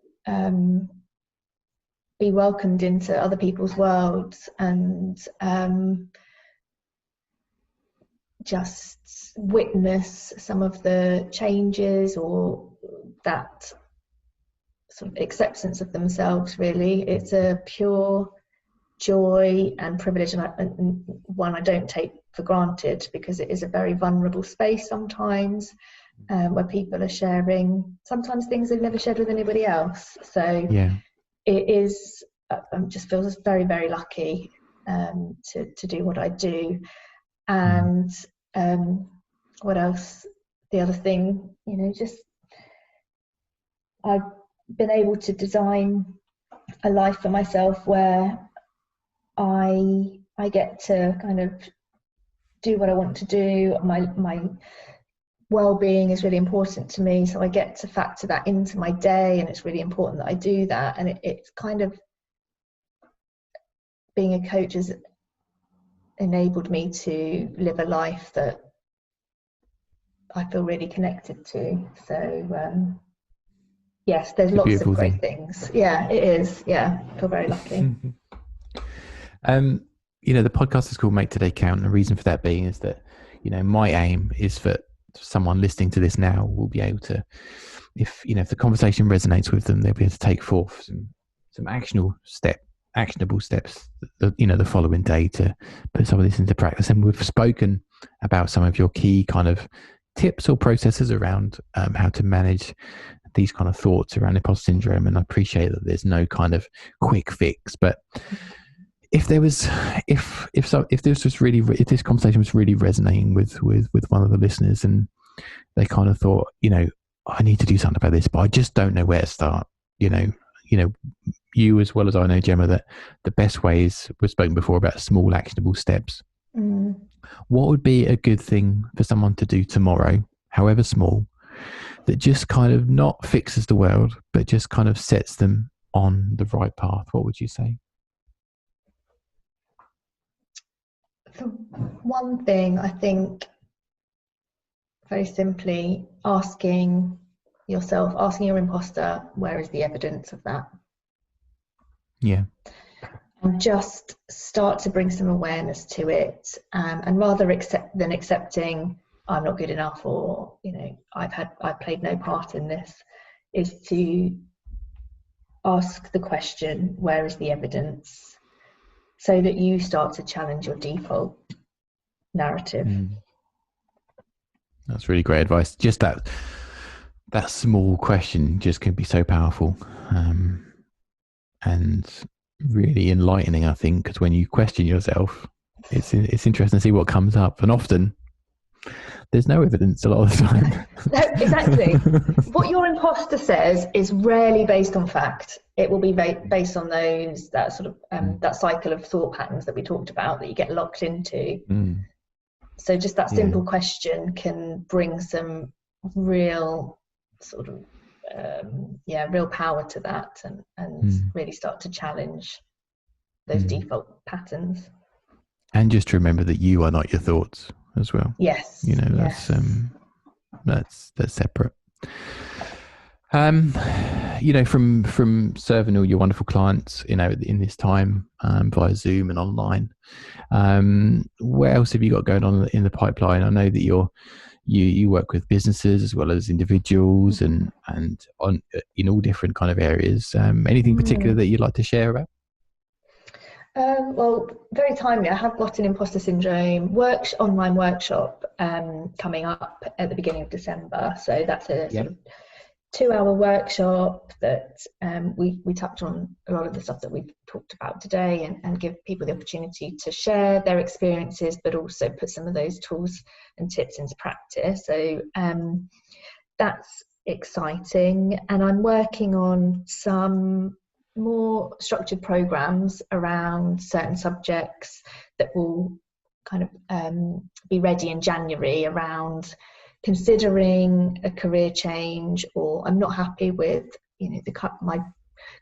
be welcomed into other people's worlds, and just witness some of the changes or that sort of acceptance of themselves. Really, it's a pure joy and privilege, and one I don't take for granted, because it is a very vulnerable space sometimes, where people are sharing sometimes things they've never shared with anybody else. So it is, just feels very, very lucky to do what I do. And what else? The other thing, just I've been able to design a life for myself where I get to kind of do what I want to do. My well-being is really important to me, so I get to factor that into my day, and it's really important that I do that. And it's kind of, being a coach has enabled me to live a life that I feel really connected to. So yes, there's lots of great things. It is. I feel very lucky. The podcast is called Make Today Count, and the reason for that being is that my aim is for someone listening to this now will be able to, if the conversation resonates with them, they'll be able to take forth some actionable steps the following day to put some of this into practice. And we've spoken about some of your key kind of tips or processes around how to manage these kind of thoughts around imposter syndrome, and I appreciate that there's no kind of quick fix. But if this conversation was really resonating with one of the listeners, and they kind of thought, I need to do something about this, but I just don't know where to start, you as well as I know, Gemma, that the best ways, we've spoken before about small actionable steps. What would be a good thing for someone to do tomorrow, however small, that just kind of not fixes the world, but just kind of sets them on the right path? What would you say? For one thing, I think very simply asking your imposter, where is the evidence of that? Yeah. And just start to bring some awareness to it, and rather than accepting I'm not good enough, or I've played no part in this, is to ask the question, where is the evidence, so that you start to challenge your default narrative. That's really great advice. Just that small question just can be so powerful, and really enlightening, I think, because when you question yourself, it's interesting to see what comes up, and often there's no evidence a lot of the time. No, exactly. What your imposter says is rarely based on fact. It will be based on that sort of that cycle of thought patterns that we talked about that you get locked into. So just that simple question can bring some real sort of real power to that, and really start to challenge those default patterns. And just to remember that you are not your thoughts as well. Yes. That's separate. From serving all your wonderful clients, in this time, via Zoom and online, what else have you got going on in the pipeline? I know that you work with businesses as well as individuals, and on in all different kind of areas. Anything particular that you'd like to share about? Well, very timely. I have got an Imposter Syndrome online workshop coming up at the beginning of December. So that's a sort of 2-hour workshop that we touch on a lot of the stuff that we've talked about today, and give people the opportunity to share their experiences, but also put some of those tools and tips into practice. So that's exciting. And I'm working on some more structured programs around certain subjects that will kind of be ready in January, around considering a career change, or I'm not happy with my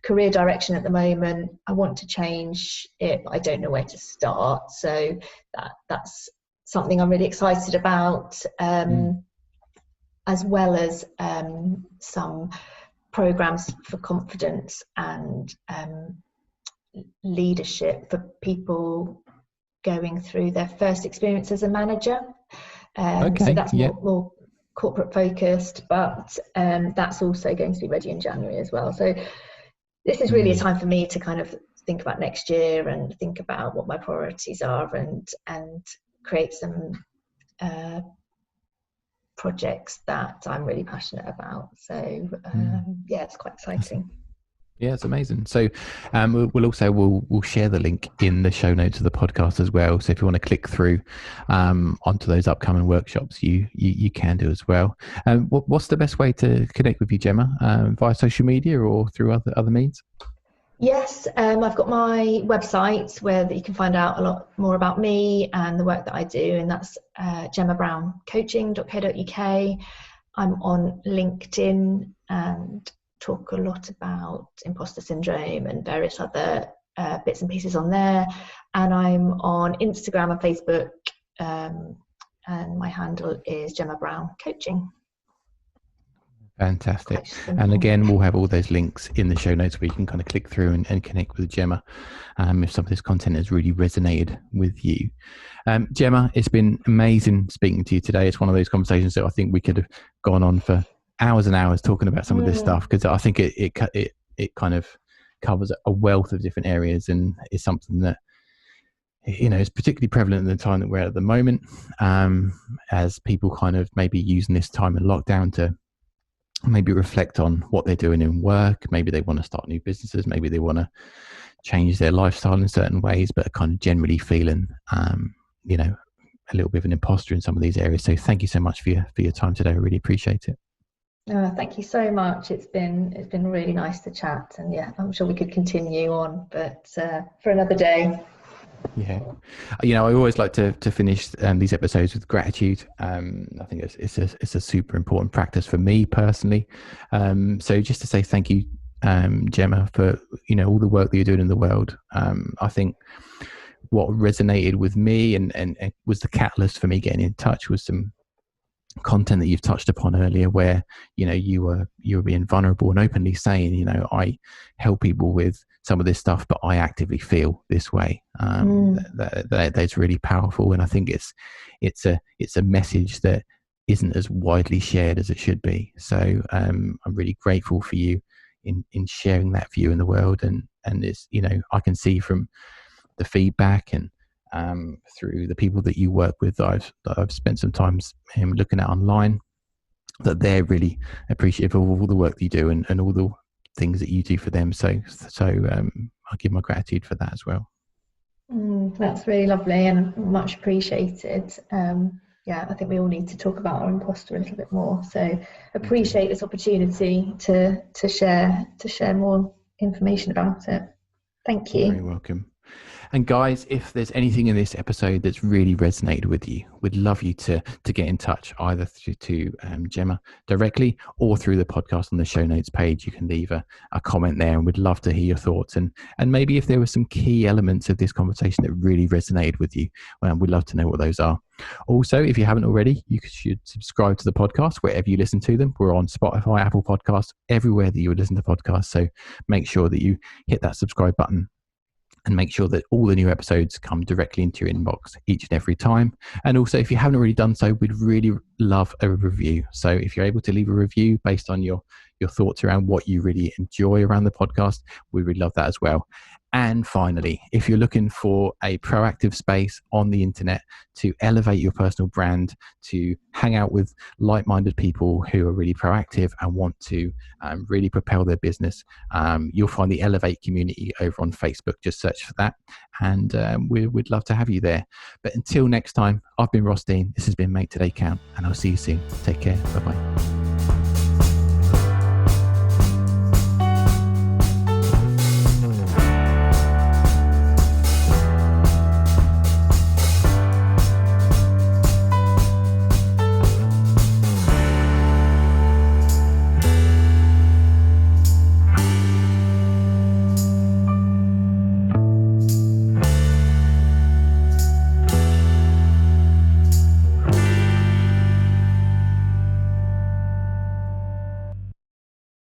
career direction at the moment, I want to change it but I don't know where to start. So that's something I'm really excited about, as well as some programs for confidence and leadership for people going through their first experience as a manager. So that's more corporate focused, but that's also going to be ready in January as well. So this is really a time for me to kind of think about next year and think about what my priorities are, and create some projects that I'm really passionate about. So it's quite exciting. Yeah, it's amazing. So we'll share the link in the show notes of the podcast as well. So if you want to click through onto those upcoming workshops, you can do as well. What's the best way to connect with you, Gemma? Via social media or through other means? Yes, I've got my website where you can find out a lot more about me and the work that I do, and that's gemmabrowncoaching.co.uk. I'm on LinkedIn and talk a lot about imposter syndrome and various other bits and pieces on there. And I'm on Instagram and Facebook, and my handle is Gemma Brown Coaching. Fantastic. And again, we'll have all those links in the show notes where you can kind of click through and connect with Gemma if some of this content has really resonated with you. Gemma, it's been amazing speaking to you today. It's one of those conversations that I think we could have gone on for hours and hours talking about some of this stuff, because I think it kind of covers a wealth of different areas, and is something that is particularly prevalent in the time that we're at the moment, as people kind of maybe using this time in lockdown to maybe reflect on what they're doing in work. Maybe they want to start new businesses, maybe they want to change their lifestyle in certain ways, but are kind of generally feeling a little bit of an imposter in some of these areas. So thank you so much for your time today. I really appreciate it. Thank you so much. It's been really nice to chat, and yeah, I'm sure we could continue on, but for another day. Yeah, I always like to finish these episodes with gratitude. I think it's a super important practice for me personally. So just to say thank you, Gemma, for all the work that you're doing in the world. I think what resonated with me and was the catalyst for me getting in touch was some content that you've touched upon earlier, where you were being vulnerable and openly saying, I help people with some of this stuff, but I actively feel this way. That's really powerful, and I think it's a message that isn't as widely shared as it should be. So I'm really grateful for you in sharing that view in the world, and it's I can see from the feedback and through the people that you work with that I've spent some time looking at online, that they're really appreciative of all the work that you do and all the things that you do for them. So I give my gratitude for that as well. That's really lovely and much appreciated. I think we all need to talk about our imposter a little bit more. So appreciate this opportunity to share more information about it. Thank you. You're very welcome. And guys, if there's anything in this episode that's really resonated with you, we'd love you to get in touch either to Gemma directly or through the podcast on the show notes page. You can leave a comment there, and we'd love to hear your thoughts. And maybe if there were some key elements of this conversation that really resonated with you, we'd love to know what those are. Also, if you haven't already, you should subscribe to the podcast wherever you listen to them. We're on Spotify, Apple Podcasts, everywhere that you would listen to podcasts. So make sure that you hit that subscribe button and make sure that all the new episodes come directly into your inbox each and every time. And also, if you haven't already done so, we'd really love a review. So if you're able to leave a review based on your thoughts around what you really enjoy around the podcast, we would love that as well. And finally, if you're looking for a proactive space on the internet to elevate your personal brand, to hang out with like-minded people who are really proactive and want to really propel their business, you'll find the Elevate community over on Facebook. Just search for that, and we'd love to have you there. But until next time, I've been Ross Dean. This has been Make Today Count, and I'll see you soon. Take care. Bye-bye.